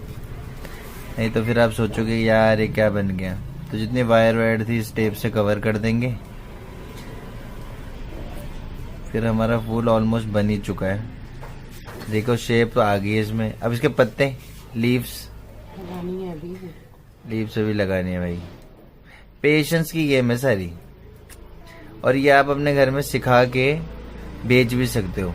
नहीं तो फिर आप सोचोगे यार ये क्या बन गया। तो जितनी वायर वायर थी इस टेप से कवर कर देंगे, फिर हमारा फूल ऑलमोस्ट बन ही चुका है। देखो शेप तो आ गई है इसमें। अब इसके पत्ते, लीव्स लगानी है अभी। लीव्स भी लगानी है भाई। पेशेंस की गेम है सारी, और ये आप अपने घर में सिखा के बेच भी सकते हो,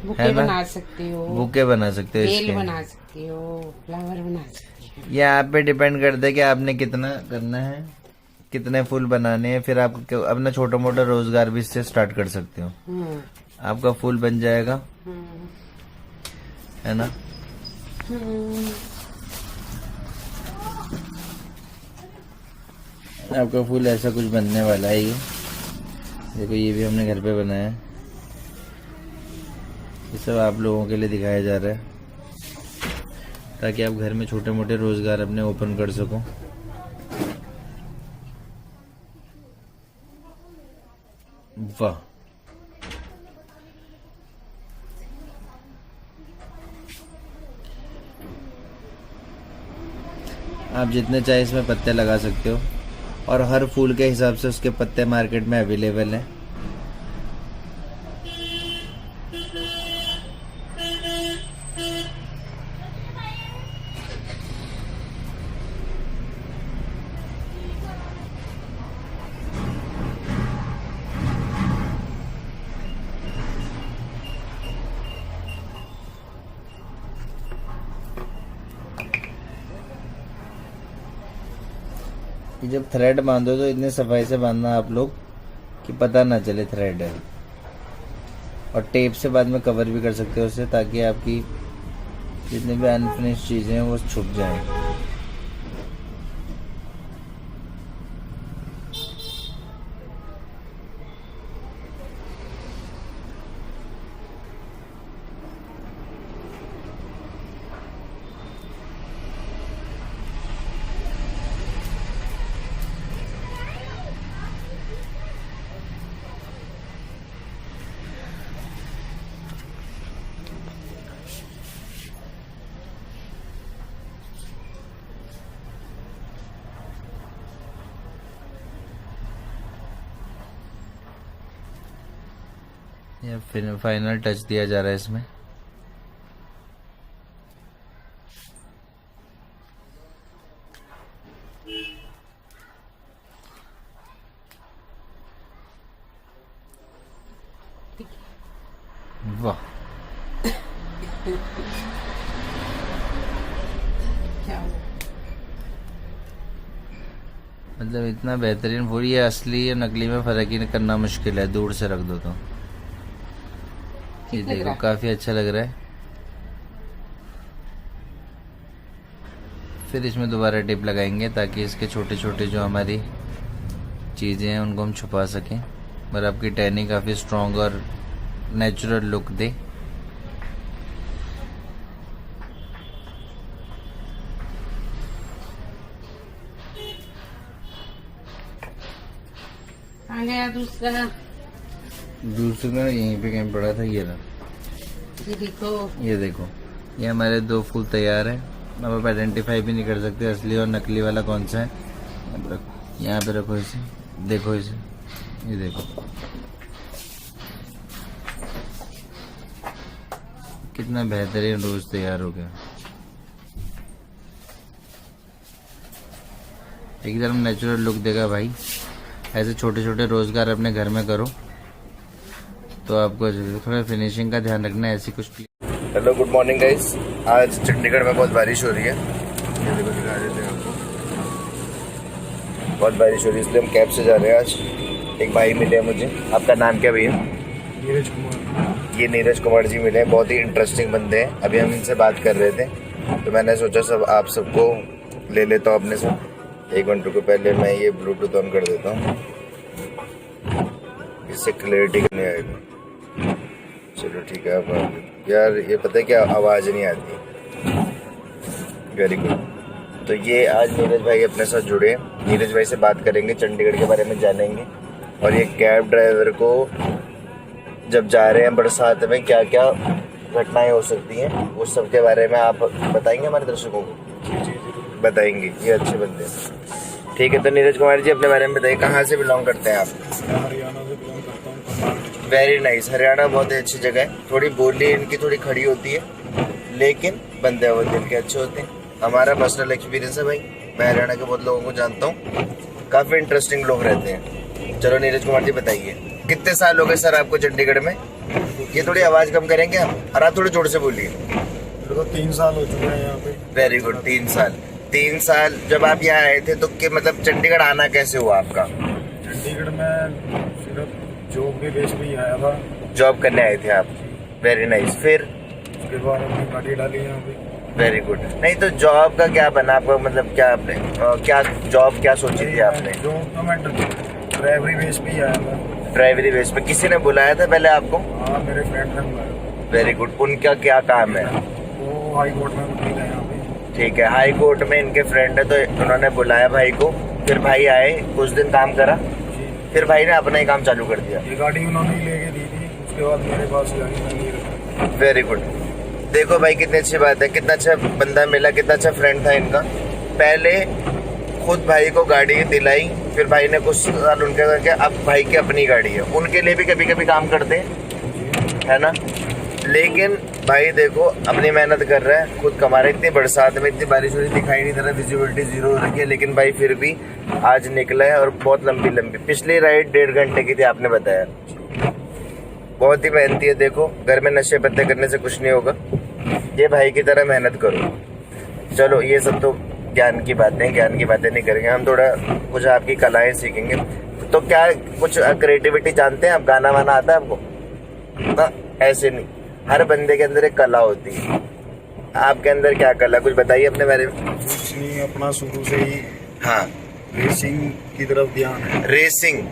बुके है ना? बना सकते हो, बुके बना सकते हो बेल इसके। बना सकते हो, फ्लावर बना सकते हो। ये आप पे डिपेंड करता है कि आपने कितना करना है, कितने फूल बनाने हैं। फिर आप अपना छोटा मोटा रोजगार भी इससे स्टार्ट कर सकते हो। आपका फूल बन जाएगा, है ना। आपका फूल ऐसा कुछ बनने वाला है। ये देखो, ये भी हमने घर पे बनाया है। ये सब आप लोगों के लिए दिखाया जा रहा है ताकि आप घर में छोटे मोटे रोजगार अपने ओपन कर सको। वाह, आप जितने चाहे इसमें पत्ते लगा सकते हो, और हर फूल के हिसाब से उसके पत्ते मार्केट में अवेलेबल हैं। कि जब थ्रेड बांधो तो इतनी सफाई से बांधना आप लोग कि पता ना चले थ्रेड है। और टेप से बाद में कवर भी कर सकते हो उसे, ताकि आपकी जितनी भी अनफिनिश चीजें हैं वो छुप जाएं। ये फिर फाइनल टच दिया जा रहा है इसमें। वाह, क्या हुआ? मतलब इतना बेहतरीन फूल। ये असली या नकली में फर्क ही करना मुश्किल है, दूर से रख दो तो। ये ठीक लग देखो रहा है। काफी अच्छा लग रहा है। फिर इसमें दोबारा टिप लगाएंगे ताकि इसके छोटे छोटे जो हमारी चीजें हैं उनको हम छुपा सकें, और आपकी टहनी काफी स्ट्रॉन्ग और नेचुरल लुक दे। आ गया दूसरा। दूसरा यहीं पे कहीं पड़ा था, ये रहा। ये देखो, ये देखो, ये हमारे 2 फूल तैयार हैं। अब आप आइडेंटिफाई भी नहीं कर सकते असली और नकली वाला कौन सा है। अब रखो, यहाँ पे रखो इसे, देखो इसे, ये देखो कितना बेहतरीन रोज तैयार हो गया। एकदम नेचुरल लुक देगा भाई। ऐसे छोटे छोटे रोजगार अपने घर में करो तो आपको थोड़ा फिनिशिंग का ध्यान रखना है। ऐसी कुछ। Hello, good morning guys. आज चंडीगढ़ में बहुत बारिश हो रही है। ये देखो, दिखा देते हैं आपको। बहुत बारिश हो रही है, इसलिए हम कैब से जा रहे हैं। आज एक भाई मिले हैं मुझे। आपका नाम क्या भैया? नीरज कुमार। ये नीरज कुमार जी मिले हैं, बहुत ही इंटरेस्टिंग बंदे हैं। अभी हम इनसे बात कर रहे थे तो मैंने सोचा सब आप सबको ले लेता हूँ अपने साथ। 1 मिनट को पहले मैं ये ब्लूटूथ ऑन कर देता हूँ। इससे क्लैरिटी नहीं आएगा। चलो ठीक है। अब यार ये पता है क्या, आवाज़ नहीं आती। Very good. तो ये आज नीरज भाई अपने साथ जुड़े। नीरज भाई से बात करेंगे, चंडीगढ़ के बारे में जानेंगे, और ये कैब ड्राइवर को जब जा रहे हैं बरसात में क्या क्या घटनाएं हो सकती हैं, उस सब के बारे में आप बताएंगे हमारे दर्शकों को? बताएंगे, ये अच्छे बंदे हैं। ठीक है, तो नीरज कुमार जी अपने बारे में बताइए, कहाँ से बिलोंग करते हैं आप? हरियाणा से बिलोंग करता हूँ। Very nice. हरियाणा बहुत ही अच्छी जगह है। थोड़ी बोली इनकी थोड़ी खड़ी होती है, लेकिन बंदे वो दिल के अच्छे होते हैं। हमारा पर्सनल एक्सपीरियंस है भाई, मैं हरियाणा के बहुत लोगों को जानता हूँ, काफ़ी इंटरेस्टिंग लोग रहते हैं। चलो नीरज कुमार जी बताइए, कितने साल हो गए सर आपको चंडीगढ़ में? ये थोड़ी आवाज़ कम करेंगे आप, और आप थोड़े जोर से बोलिए। मेरे को 3 साल हो चुके हैं यहाँ पे। Very good. 3 साल। 3 साल जब आप यहाँ आए थे तो कि मतलब चंडीगढ़ आना कैसे हुआ आपका? चंडीगढ़ में सिर्फ जॉब के बेस पे ही आया था। जॉब करने आए थे आप? Very nice. फिर उसके बाद हमने गाड़ी डाली यहाँ पे। Very good. नहीं तो जॉब का क्या बना आपका, मतलब क्या आपने क्या जॉब क्या सोची थी आपने? जॉब तो मैं ड्राइवरी बेस पे ही आया था। ड्राइवरी बेस पे किसी ने बुलाया था पहले आपको? हाँ, मेरे फ्रेंड ने बुलाया। Very good. उनका क्या काम है? वो हाई कोर्ट में वकील है यहाँ पे। ठीक है, हाई कोर्ट में इनके फ्रेंड है, तो उन्होंने बुलाया भाई को। फिर भाई आए, कुछ दिन काम करा, फिर भाई ने अपना ही काम चालू कर दिया। ये गाड़ी उन्होंने ही लेके दी थी, उसके बाद मेरे पास गाड़ी नहीं रखी। Very good. देखो भाई कितनी अच्छी बात है, कितना अच्छा बंदा मिला, कितना अच्छा फ्रेंड था इनका। पहले खुद भाई को गाड़ी दिलाई, फिर भाई ने कुछ साल उनके करके अब भाई की अपनी गाड़ी है, उनके लिए भी कभी कभी काम करते हैं, है ना। लेकिन भाई देखो अपनी मेहनत कर रहा है, खुद कमा रहा है। इतनी बरसात में इतनी बारिश हो रही, दिखाई नहीं दे रहा, विजिबिलिटी 0 हो रही है, लेकिन भाई फिर भी आज निकला है, और बहुत लंबी पिछली राइड 1.5 घंटे की थी आपने बताया। बहुत ही मेहनती है। देखो घर में नशे पत्ते करने से कुछ नहीं होगा, ये भाई की तरह मेहनत करो। चलो ये सब तो ज्ञान की बातें, ज्ञान की बातें नहीं करेंगे हम, थोड़ा कुछ आपकी कलाएं सीखेंगे। तो क्या कुछ क्रिएटिविटी जानते हैं आप? गाना वाना आता है आपको? ना, ऐसे नहीं, हर बंदे के अंदर एक कला होती है। आपके अंदर क्या कला, कुछ बताइए अपने बारे में। कुछ नहीं, अपना शुरू से ही हाँ, रेसिंग की तरफ ध्यान है। रेसिंग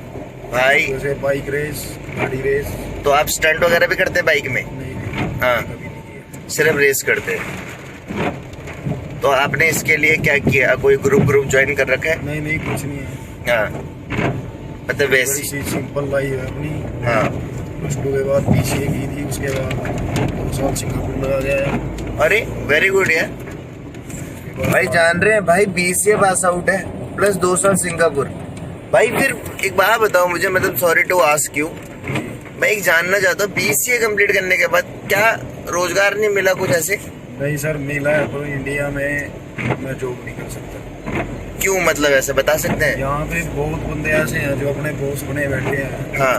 भाई, जैसे बाइक रेस, गाड़ी रेस। तो आप स्टंट वगैरह भी करते हैं बाइक में? नहीं, हाँ, कभी नहीं किया। सिर्फ रेस करते हैं। तो आपने इसके लिए क्या किया, कोई ग्रुप ज्वाइन कर रखा है? नहीं, कुछ नहीं है। हाँ, मतलब वैसी। बड़ी सी सिंपल लाइफ है अपनी। हाँ, +2 के बाद BCA की थी, उसके बाद 2 साल सिंगापुर लगा गया है। अरे वेरी गुड यार, भाई जान रहे हैं भाई, BCA पास आउट है प्लस 2 साल सिंगापुर। भाई फिर एक बात बताओ मुझे, मतलब सॉरी टू आस्क यू, मैं एक जानना चाहता हूँ, BCA कंप्लीट करने के बाद क्या रोजगार नहीं मिला कुछ ऐसे? नहीं सर, मिला है, तो इंडिया में मैं जॉब नहीं कर सकता। क्यों, मतलब ऐसे बता सकते हैं? यहाँ पे बहुत बंदे ऐसे हैं जो अपने बॉस बने बैठे हैं। हाँ,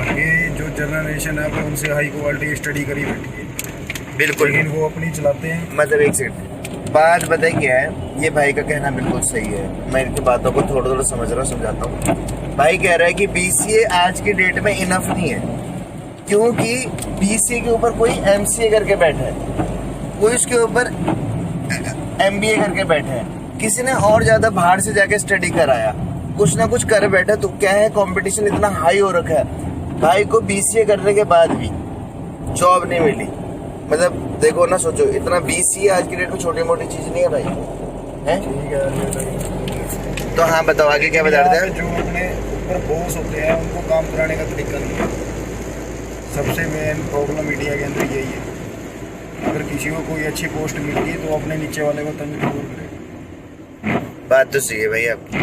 आगे जो जनरेशन है वो उनसे हाई क्वालिटी स्टडी करी बैठी है, बिल्कुल। लेकिन वो अपनी चलाते हैं। मतलब एक सेकंड, बात बताइए क्या है, ये भाई का कहना बिल्कुल सही है, मैं इनकी बातों को थोड़ा थोड़ा समझ रहा हूँ, समझाता हूँ। भाई कह रहा है कि BCA आज की डेट में इनफ नहीं है, क्योंकि BCA के ऊपर कोई MCA करके बैठा है, कोई उसके ऊपर MBA करके बैठा है, किसी ने और ज्यादा बाहर से जाके स्टडी कराया, कुछ ना कुछ कर बैठा। तो क्या है, कंपटीशन इतना हाई हो रखा है, भाई को BCA करने के बाद भी जॉब नहीं मिली। मतलब देखो ना, सोचो, इतना BCA आज की डेट में छोटी मोटी चीज नहीं है भाई, है? ठीक है, तो हाँ बताओ आगे क्या बता रहे थे? जो अपने ऊपर बॉस होते हैं उनको काम कराने का तरीका नहीं है। सबसे मेन प्रॉब्लम इंडिया के अंदर यही है। अगर किसी को कोई अच्छी पोस्ट मिल गई तो अपने नीचे वाले को तंग जरूर करेगा। बात तो सही है भाई आपकी।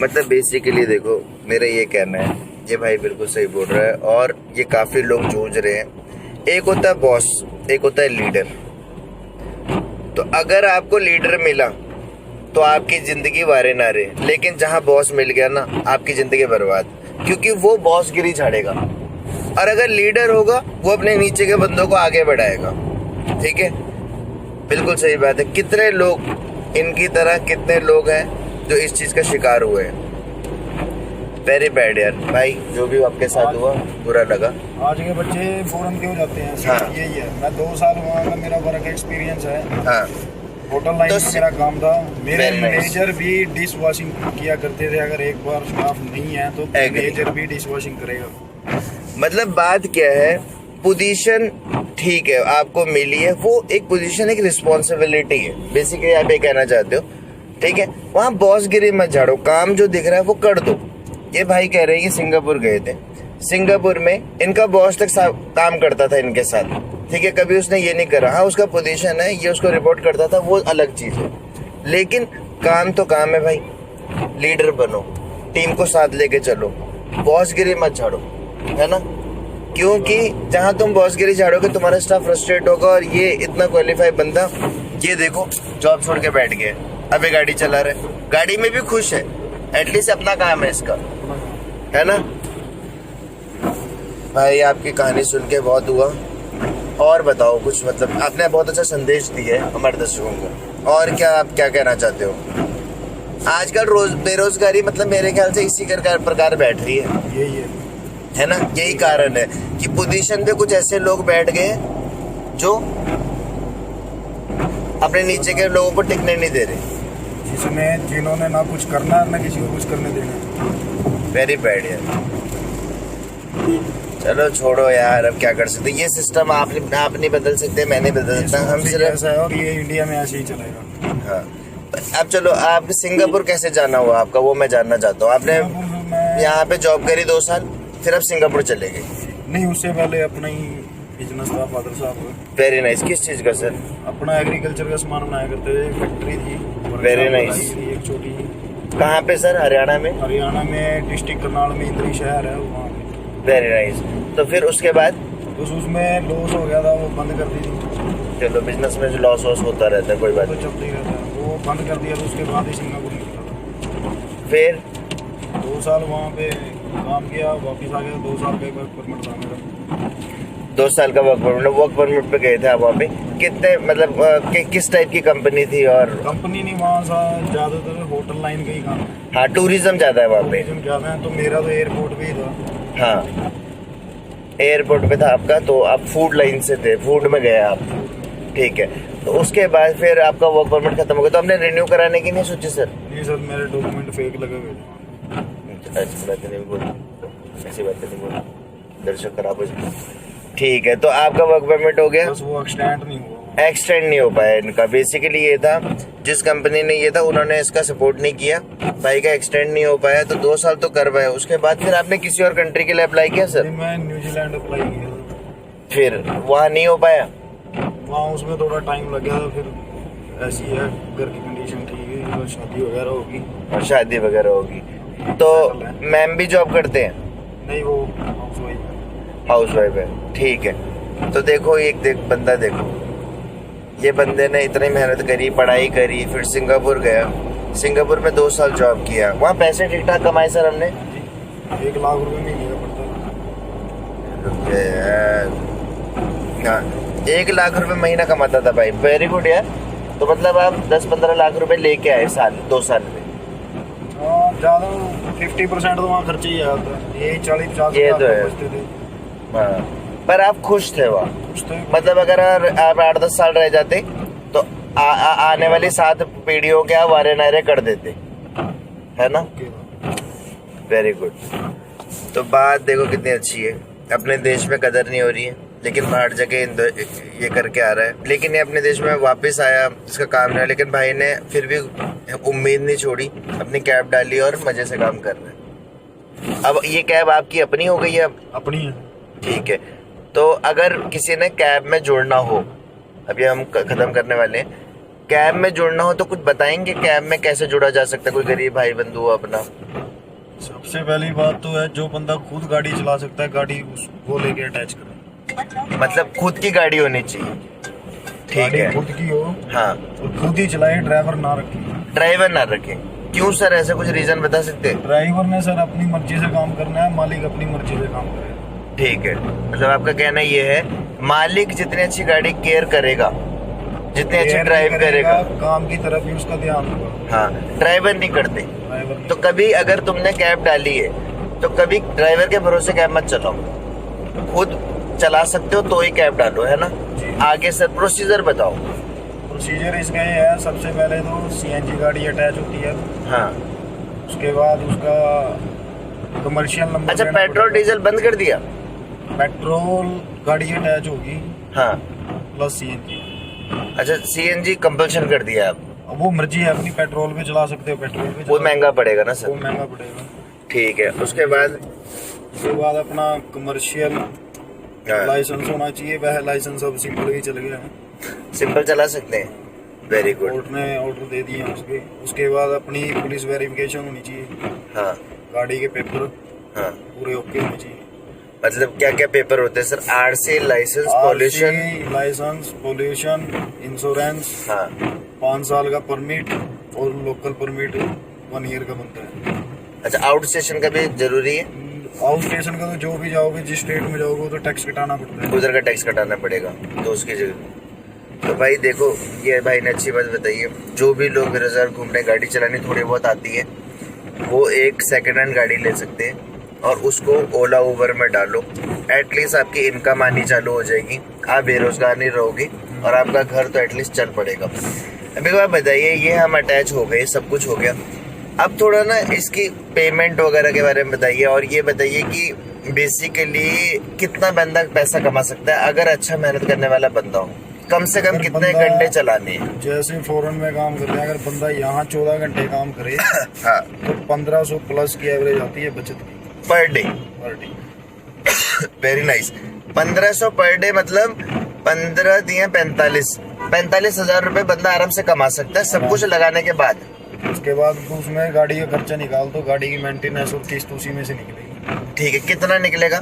मतलब बेसिकली देखो, मेरा ये कहना है, ये भाई बिल्कुल सही बोल रहा है, और ये काफी लोग जूझ रहे हैं। एक होता है बॉस, एक होता है लीडर। तो अगर आपको लीडर मिला तो आपकी जिंदगी वारे ना रहे, लेकिन जहां बॉस मिल गया ना, आपकी जिंदगी बर्बाद, क्योंकि वो बॉस गिरी झाड़ेगा। और अगर लीडर होगा, वो अपने नीचे के बंदों को आगे बढ़ाएगा। ठीक है, बिल्कुल सही बात है। कितने लोग इनकी तरह, कितने लोग हैं जो इस चीज का शिकार हुए हैं। वेरी बैड यार भाई, जो भी आपके साथ हुआ बुरा लगा। आज के बच्चे फौरन क्यों जाते हैं? हाँ। यही है। मैं 2 साल वहाँ का मेरा वर्क एक्सपीरियंस है। हाँ, होटल लाइन तो में मेरा काम था। मेरे Very nice. मैनेजर भी डिश वॉशिंग किया करते थे। अगर एक बार स्टाफ नहीं है तो Agree. मैनेजर भी डिश वॉशिंग करेगा। मतलब बात क्या है, पोजीशन ठीक है आपको मिली है, वो एक पोजीशन एक रिस्पॉन्सिबिलिटी है, बेसिकली आप ये कहना चाहते हो, ठीक है। वहाँ बॉसगिरी मत झाड़ो, काम जो दिख रहा है वो कर दो। ये भाई कह रहे हैं कि सिंगापुर गए थे, सिंगापुर में इनका बॉस तक काम करता था इनके साथ, ठीक है, कभी उसने ये नहीं करा। हाँ उसका पोजीशन है, ये उसको रिपोर्ट करता था, वो अलग चीज है, लेकिन काम तो काम है भाई। लीडर बनो, टीम को साथ लेके चलो, बॉसगिरी मत झाड़ो, है ना, क्योंकि जहां तुम बॉसगिरी झाड़ोगे तुम्हारा स्टाफ फ्रस्ट्रेट होगा। और ये इतना क्वालिफाइड बंदा, ये देखो जॉब छोड़ के बैठ गया, अबे गाड़ी चला रहा है, गाड़ी में भी खुश है, एटलीस्ट अपना काम है इसका, है ना। भाई आपकी कहानी सुन के बहुत हुआ, और बताओ कुछ, मतलब आपने बहुत अच्छा संदेश दिया है हमारे दर्शकों को, और क्या आप क्या कहना चाहते हो? आजकल बेरोजगारी मतलब मेरे ख्याल से इसी प्रकार बैठ रही है, यही है ना, यही कारण है कि पोजीशन पे कुछ ऐसे लोग बैठ गए जो अपने नीचे के लोगों को टिकने नहीं दे रहे, जिन्होंने ना कुछ करना ना किसी को कुछ करने देना। वेरी बैड यार। चलो छोड़ो यार, अब क्या कर सकते, ये सिस्टम आप नहीं बदल सकते, मैं नहीं बदल सकता, हम सिर्फ ऐसा है और ये इंडिया में ऐसे ही चलेगा। हाँ अब चलो, आप सिंगापुर कैसे जाना हुआ आपका, वो मैं जानना चाहता हूँ। आपने यहाँ पे जॉब करी 2 साल, फिर आप सिंगापुर चले गए? नहीं, उससे पहले अपना ही बिजनेस था, फादर साहब। Very nice. किस चीज का सर? अपना एग्रीकल्चर का सामान बनाया करते थे, फैक्ट्री थी। Very nice. एक छोटी। कहाँ पे सर? हरियाणा में? हरियाणा में डिस्ट्रिक्ट करनाल में इंद्री शहर है वहाँ। Very nice. तो फिर उसके बाद उसमें लॉस हो गया था, वो बंद कर दी थी। चलो बिजनेस में जो लॉस होता रहता है, कोई बात तो चलते ही रहता है, वो बंद कर दिया। तो उसके बाद ही सिंगापुर निकला था। फिर 2 साल वहाँ पे काम किया, वापिस आ गया। 2 साल का वर्क परमिट था मेरा। 2 साल का वर्क परमिट पे गए थे आप? वहाँ पे कितने, मतलब किस टाइप की कंपनी थी? और कंपनी नहीं, वहाँ ज्यादातर होटल लाइन का ही काम है। हाँ, टूरिज्म ज्यादा है वहाँ पे। टूरिज्म ज्यादा है, तो मेरा तो एयरपोर्ट पे ही था। हाँ, एयरपोर्ट पे था आपका, तो आप फूड लाइन से थे, फूड में गए आप, ठीक है। तो उसके बाद फिर आपका वर्क परमिट खत्म हो गया, तो आपने रिन्यू कराने की नहीं सोची सर? नहीं सर, मेरे डॉक्यूमेंट फेक लगे हुए थे। ऐसी बात नहीं बोल, ऐसी बात नहीं बोल, दर्शक खराब हो जाए। ठीक है, तो आपका वर्क परमिट हो गया, बस वो एक्सटेंड नहीं हुआ। एक्सटेंड नहीं हो पाया इनका। बेसिकली ये था, जिस कंपनी ने ये था उन्होंने इसका सपोर्ट नहीं किया, भाई का एक्सटेंड नहीं हो पाया, तो 2 साल तो कर पाए। उसके बाद फिर आपने किसी और कंट्री के लिए अप्लाई किया सर? मैं न्यूजीलैंड अप्लाई किया, फिर वहाँ नहीं हो पाया? वहाँ उसमें थोड़ा टाइम लग गया था। फिर ऐसी है, घर की कंडीशन ठीक है, तो शादी वगैरह होगी। और शादी वगैरह होगी, तो मैम भी जॉब करते हैं? नहीं, वो हाउस वाइफ है, ठीक है। तो देखो एक बंदा देखो, ये बंदे ने इतनी मेहनत करी, पढ़ाई करी, फिर सिंगापुर गया, सिंगापुर में 2 साल जॉब किया, वहाँ पैसे ठीक ठाक कमाए सर हमने? 1 लाख रुपए महीने का पड़ता है। हाँ, 1 लाख रुपए महीना कमाता था भाई, वेरी गुड यार। तो मतलब आप 10-15 लाख रुपए लेके आए 2 साल में? ज़्यादा 50% तो वहाँ खर्चे ही आता है, यही 40-50 ये तो है। बचते थे। हाँ, पर आप खुश थे वहाँ? कुछ तो मतलब अगर आप 8-10 साल रह जाते तो आने वाली 7 पीढ़ियों के आप वारे नारे कर देते, है ना? Very good. तो बात देखो कितनी अच्छी है, अपने देश में कदर नहीं हो रही है, लेकिन बाहर जगह ये करके आ रहा है। लेकिन ये अपने देश में वापस आया, इसका काम नहीं है, लेकिन भाई ने फिर भी उम्मीद नहीं छोड़ी, अपनी कैब डाली और मजे से काम कर रहे हैं। अब ये कैब आपकी अपनी हो गई है? अब अपनी है। ठीक है। तो अगर किसी ने कैब में जुड़ना हो, अभी हम खत्म करने वाले हैं, कैब में जुड़ना हो तो कुछ बताएंगे कैब में कैसे जुड़ा जा सकता है? कोई गरीब भाई बंधु हो अपना? सबसे पहली बात तो है, जो बंदा खुद गाड़ी चला सकता है, गाड़ी वो लेके अटैच करे। मतलब खुद की गाड़ी होनी चाहिए, ठीक है? खुद की हो, हाँ, तो खुद ही चलाए, ड्राइवर ना रखे। ड्राइवर ना रखे, क्यों सर? ऐसा कुछ रीजन बता सकते हैं? ड्राइवर ने सर अपनी मर्जी से काम करना है, मालिक अपनी मर्जी से काम करे। ठीक है, मतलब आपका कहना ये है, मालिक जितनी अच्छी गाड़ी केयर करेगा, जितनी अच्छी ड्राइव करेगा, काम की तरफ ही उसका ध्यान होगा। हाँ, ड्राइवर नहीं करते। ड्राइवर तो कभी अगर तुमने कैब डाली है तो कभी ड्राइवर के भरोसे कैब मत चलाओ, खुद चला सकते हो तो ही कैब डालो, है ना? आगे सर प्रोसीजर बताओ। प्रोसीजर इसका ये है, सबसे पहले तो सीएनजी गाड़ी अटैच होती है। हाँ, उसके बाद उसका कमर्शियल नंबर अच्छा, लेना पेट्रोल पड़ेगा। डीजल बंद कर दिया? पेट्रोल गाड़ी अटैच होगी हाँ। Plus CNG. अच्छा, सीएनजी कंपल्शन कर दिया आप? अब वो मर्जी है अपनी, पेट्रोल पे चला सकते हो, पेट्रोल पे वो चला महंगा पड़ेगा ना सकते हो, सर? वो महंगा पड़ेगा। ठीक है, उसके बाद उसके बाद अपना कमर्शियल हाँ, लाइसेंस होना चाहिए। वह लाइसेंस अब सिंपल ही चल गया है, सिंपल चला सकते हैं। Very good. कोर्ट ने ऑर्डर दे दिए हैं उसके। उसके बाद अपनी पुलिस वेरिफिकेशन होनी चाहिए, हाँ गाड़ी के पेपर हाँ, पूरे ओके होने चाहिए। मतलब क्या क्या पेपर होते हैं sir? RC, license, pollution? License, pollution, insurance, हाँ। 5 साल का परमिट और लोकल परमिट 1 ईयर का बनता है। अच्छा, आउट स्टेशन का भी जरूरी है? आउट स्टेशन का तो जो भी जाओगे, जिस स्टेट में जाओगे वो तो टैक्स कटाना पड़ता है। उधर का टैक्स कटाना पड़ेगा, तो उसकी जगह। तो भाई देखो, ये भाई ने अच्छी बात बताई है। जो भी लोग बेरोजगार घूमने, गाड़ी चलानी थोड़ी बहुत आती है, वो एक सेकेंड हैंड गाड़ी ले सकते हैं और उसको ओला उबर में डालो। एटलीस्ट आपकी इनकम आनी चालू हो जाएगी, आप बेरोजगार नहीं रहोगे और आपका घर तो एटलीस्ट चल पड़ेगा। अभी बात बताइए, ये हम अटैच हो गए, सब कुछ हो गया, अब थोड़ा ना इसकी पेमेंट वगैरह के बारे में बताइए। और ये बताइए कि बेसिकली कितना बंदा पैसा कमा सकता है अगर अच्छा मेहनत करने वाला बंदा हो? कम से कम अगर कितने बंदा- घंटे चलाने हैं? जैसे फॉरेन में काम करते हैं, अगर बंदा यहाँ 14 घंटे काम करे हाँ, तो 1500 प्लस की एवरेज आती है बचत की per day. Per day. Very nice. 1500 per day, मतलब 15 दिए 45,000 रुपए बंदा आराम से कमा सकता है, सब कुछ लगाने के बाद। उसके बाद उसमें गाड़ी का खर्चा निकाल दो, गाड़ी की मेंटेनेंस और किस्त उसी में से निकलेगी। ठीक है, कितना निकलेगा?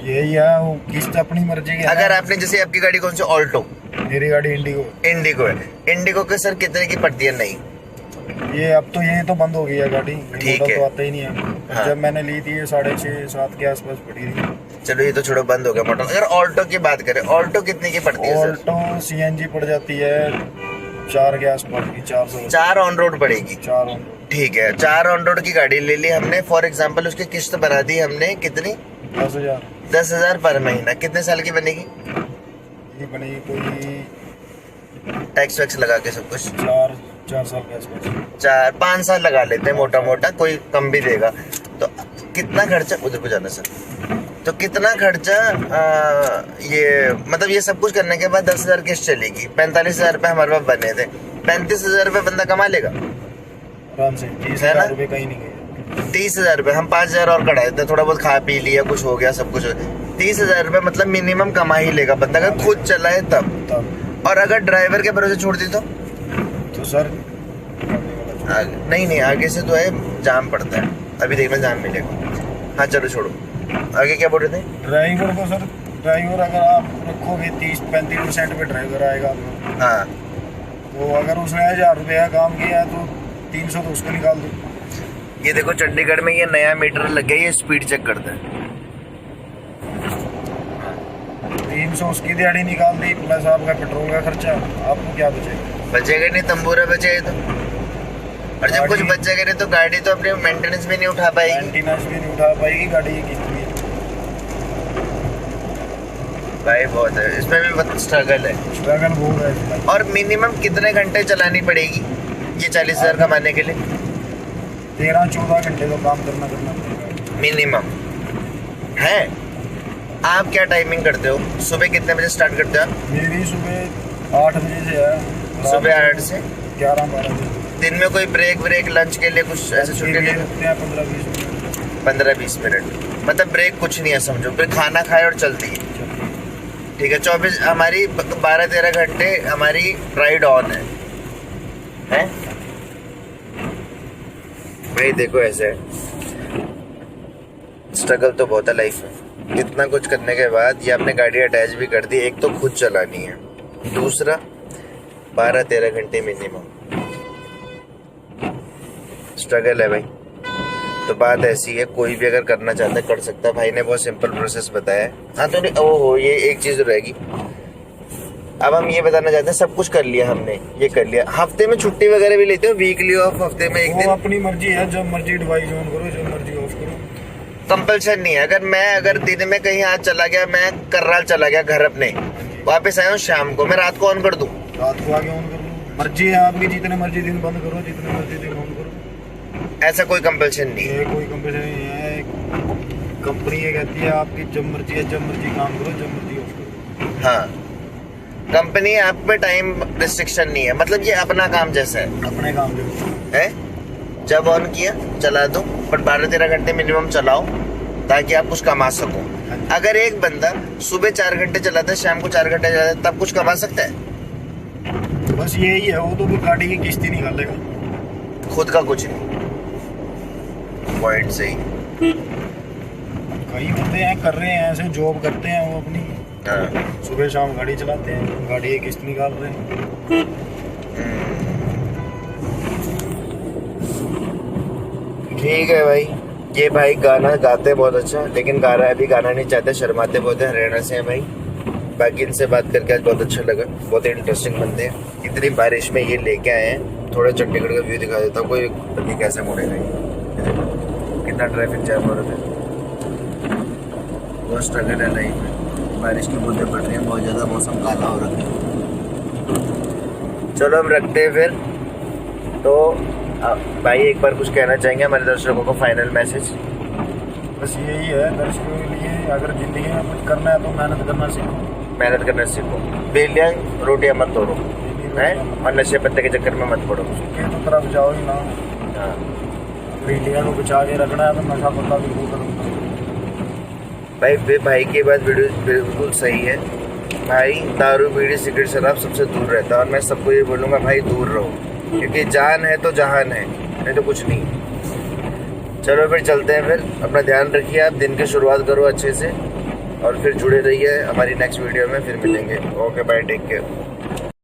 यही है, वो किस्त अपनी मर्जी की है। अगर आपने, जैसे आपकी गाड़ी कौन सी, ऑल्टो? मेरी गाड़ी इंडिगो। इंडिगो है। इंडिगो के सर कितने की पड़ती है? नहीं, ये अब तो ये तो बंद हो गई है गाड़ी, ठीक मॉडल है। तो आता ही नहीं है। हाँ। जब मैंने ली थी ये 6.5-7 के आसपास पड़ी थी। चलो ये तो छोड़ो, बंद हो गया मॉडल। अगर ऑल्टो की बात करें, ऑल्टो कितने की पड़ती है सर? ऑल्टो सीएनजी पड़ जाती है 4 के आसपास की, 400। 4 ऑन रोड पड़ेगी। 4 ऑन ठीक है, 4 ऑन रोड की गाड़ी ले ली हमने, फॉर एग्जाम्पल उसकी किस्त बना दी हमने कितनी? 10,000। 10,000 पर महीना। कितने साल की बनेगी? ये बनेगी कोई टैक्स वैक्स लगा के सब कुछ 4 साल के आसपास। 4-5 साल लगा लेते हैं मोटा मोटा, कोई कम भी देगा। तो कितना खर्चा, उधर को जाना सर, तो कितना खर्चा ये मतलब ये सब कुछ करने के बाद 10,000 किस्त चलेगी, 45,000 रुपये हमारे पास बने थे। 35,000 रुपये बंदा कमा लेगा आराम से। है ना? 30,000 रुपये कहीं नहीं गए। 30,000 रुपये, हम 5,000 और कढ़ा देते हैं, थोड़ा बहुत खा पी लिया, कुछ हो गया, सब कुछ हो गया। 30,000 रुपये मतलब मिनिमम कमा ही लेगा बंदा, अगर खुद चलाए तब। तब और अगर ड्राइवर के भरोसे छोड़ दी तो सर नहीं, आगे से तो है, जाम पड़ता है, अभी देखना जाम मिलेगा। हाँ चलो छोड़ो, आगे क्या बोल रहे थे? ड्राइवर को सर, ड्राइवर अगर आप रखोगे 30-35% पे ड्राइवर आएगा आपको। हाँ, तो अगर उसने 1,000 रुपये का काम किया है तो 300 तो उसको निकाल दो। ये देखो चंडीगढ़ में ये नया मीटर लग गया, ये स्पीड चेक करता है। 300 उसकी दिहाड़ी निकाल दी, प्लस आपका पेट्रोल का खर्चा, आपको क्या बचेगा? बचेगा नहीं, तंबूरा बचे तो। और जब कुछ बचेगा नहीं तो गाड़ी तो अपने मेंटेनेंस भी नहीं उठा पाएगी। मेंटेनेंस भी नहीं उठा पाएगी गाड़ी की किस्त भी। भाई बहुत है, इसमें भी बहुत स्ट्रगल है। स्ट्रगल बहुत है इसमें। और मिनिमम कितने घंटे चलानी पड़ेगी ये 40,000 कमाने के लिए? 13-14 घंटे तो काम करना पड़ेगा मिनिमम है। आप क्या टाइमिंग करते हो? सुबह कितने बजे स्टार्ट करते हो आप? मेरी सुबह 8 बजे से है। सुबह 8 से 11-12 बजे। दिन में कोई ब्रेक लंच के लिए कुछ ऐसे छुट्टी ये नहीं? रुकते हैं 15-20 मिनट। 15-20 मिनट, मतलब ब्रेक कुछ नहीं है समझो, फिर खाना खाए और चलती है। ठीक है, 24 हमारी 12-13 घंटे हमारी राइड ऑन है? भाई देखो ऐसे स्ट्रगल तो बहुत है लाइफ में। इतना कुछ करने के बाद ये आपने गाड़ी अटैच भी कर दी, एक तो खुद चलानी है, दूसरा 12-13 घंटे मिनिमम स्ट्रगल है भाई। तो बात ऐसी है, कोई भी अगर करना चाहता है कर सकता है। भाई ने बहुत सिंपल प्रोसेस बताया है। हाँ तो ओहो, ये एक चीज रहेगी। अब हम ये बताना चाहते हैं, सब कुछ कर लिया हमने, ये कर लिया। हफ्ते में छुट्टी वगैरह भी लेते हो? वीकली ऑफ, हफ्ते में एक वो दिन? अपनी मर्जी है, जब मर्जी डिवाइस ऑन करो, जब मर्जी ऑफ करो। कंपल्सन नहीं है। अगर दिन में कहीं आज चला गया, मैं कर्राल चला गया घर अपने, वापस आया हूँ शाम को, मैं रात को ऑन कर दूं? रात को आगे ऑन कर लो, मर्जी है आपकी, जितने मर्जी दिन बंद करो, जितने मर्जी दिन ऑन करो। ऐसा कोई कंपल्सन नहीं है। ये कोई कंपल्सन नहीं है। कंपनी ये कहती है आपकी जब मर्जी है, जब मर्जी काम करो, जब मर्जी ऑफ करो। हाँ, कंपनी आप पे टाइम रिस्ट्रिक्शन नहीं है, मतलब ये अपना काम जैसा है, अपने काम जो है? जब ऑन किया चला दो, पर 12-13 घंटे मिनिमम चलाओ ताकि आप कुछ कमा सको। अगर एक बंदा सुबह 4 घंटे चलाता है, शाम को 4 घंटे चलाता है, तब कुछ कमा सकता है? बस यही है, वो तो फिर गाड़ी की किस्ती निकालेगा, खुद का कुछ नहीं। पॉइंट सही। कई बंदे हैं कर रहे हैं ऐसे, जॉब करते हैं वो अपनी, हाँ। सुबह शाम गाड़ी चलाते हैं, गाड़ी की किस्त निकाल रहे हैं। ठीक है भाई। ये भाई गाना गाते बहुत अच्छा, लेकिन अभी गाना नहीं चाहते, शर्माते बहुत है। हरियाणा से हैं भाई। बाकी इनसे बात करके आज बहुत अच्छा लगा, बहुत इंटरेस्टिंग बंदे हैं। इतनी बारिश में ये लेके आए हैं। थोड़ा चंडीगढ़ का व्यू दिखा देता हूँ, कोई बंदी कैसे मुड़ेगा। कितना ट्रैफिक जैम हो रहा है, बहुत स्ट्रगल है लाइफ में। बारिश की बूंदें पड़ रही हैं बहुत ज़्यादा, मौसम काला हो रहा है। चलो हम रखते हैं फिर। तो भाई एक बार कुछ कहना चाहेंगे हमारे दर्शकों को, फाइनल मैसेज? बस यही है दर्शकों के लिए, अगर जिंदगी में कुछ करना है तो मेहनत करना सीखो। मेहनत करना सीखो, बेलियां रोटियां मत तोड़ो, हैं? और नशे पत्ते के चक्कर में मत पड़ो। के तो तरफ जाओ ही ना। हाँ। इंडिया को बचा के रखना है तो नशा पत्ता बिल्कुल करूँगा। भाई की बात बिल्कुल सही है। भाई दारू बीड़ी सिगरेट शराब सबसे दूर रहता है, और मैं सबको ये बोलूँगा भाई दूर रहो, क्योंकि जान है तो जहान है, नहीं तो कुछ नहीं। चलो फिर चलते हैं, फिर अपना ध्यान रखिए, आप दिन की शुरुआत करो अच्छे से, और फिर जुड़े रहिए हमारी नेक्स्ट वीडियो में, फिर मिलेंगे। Okay bye, take care.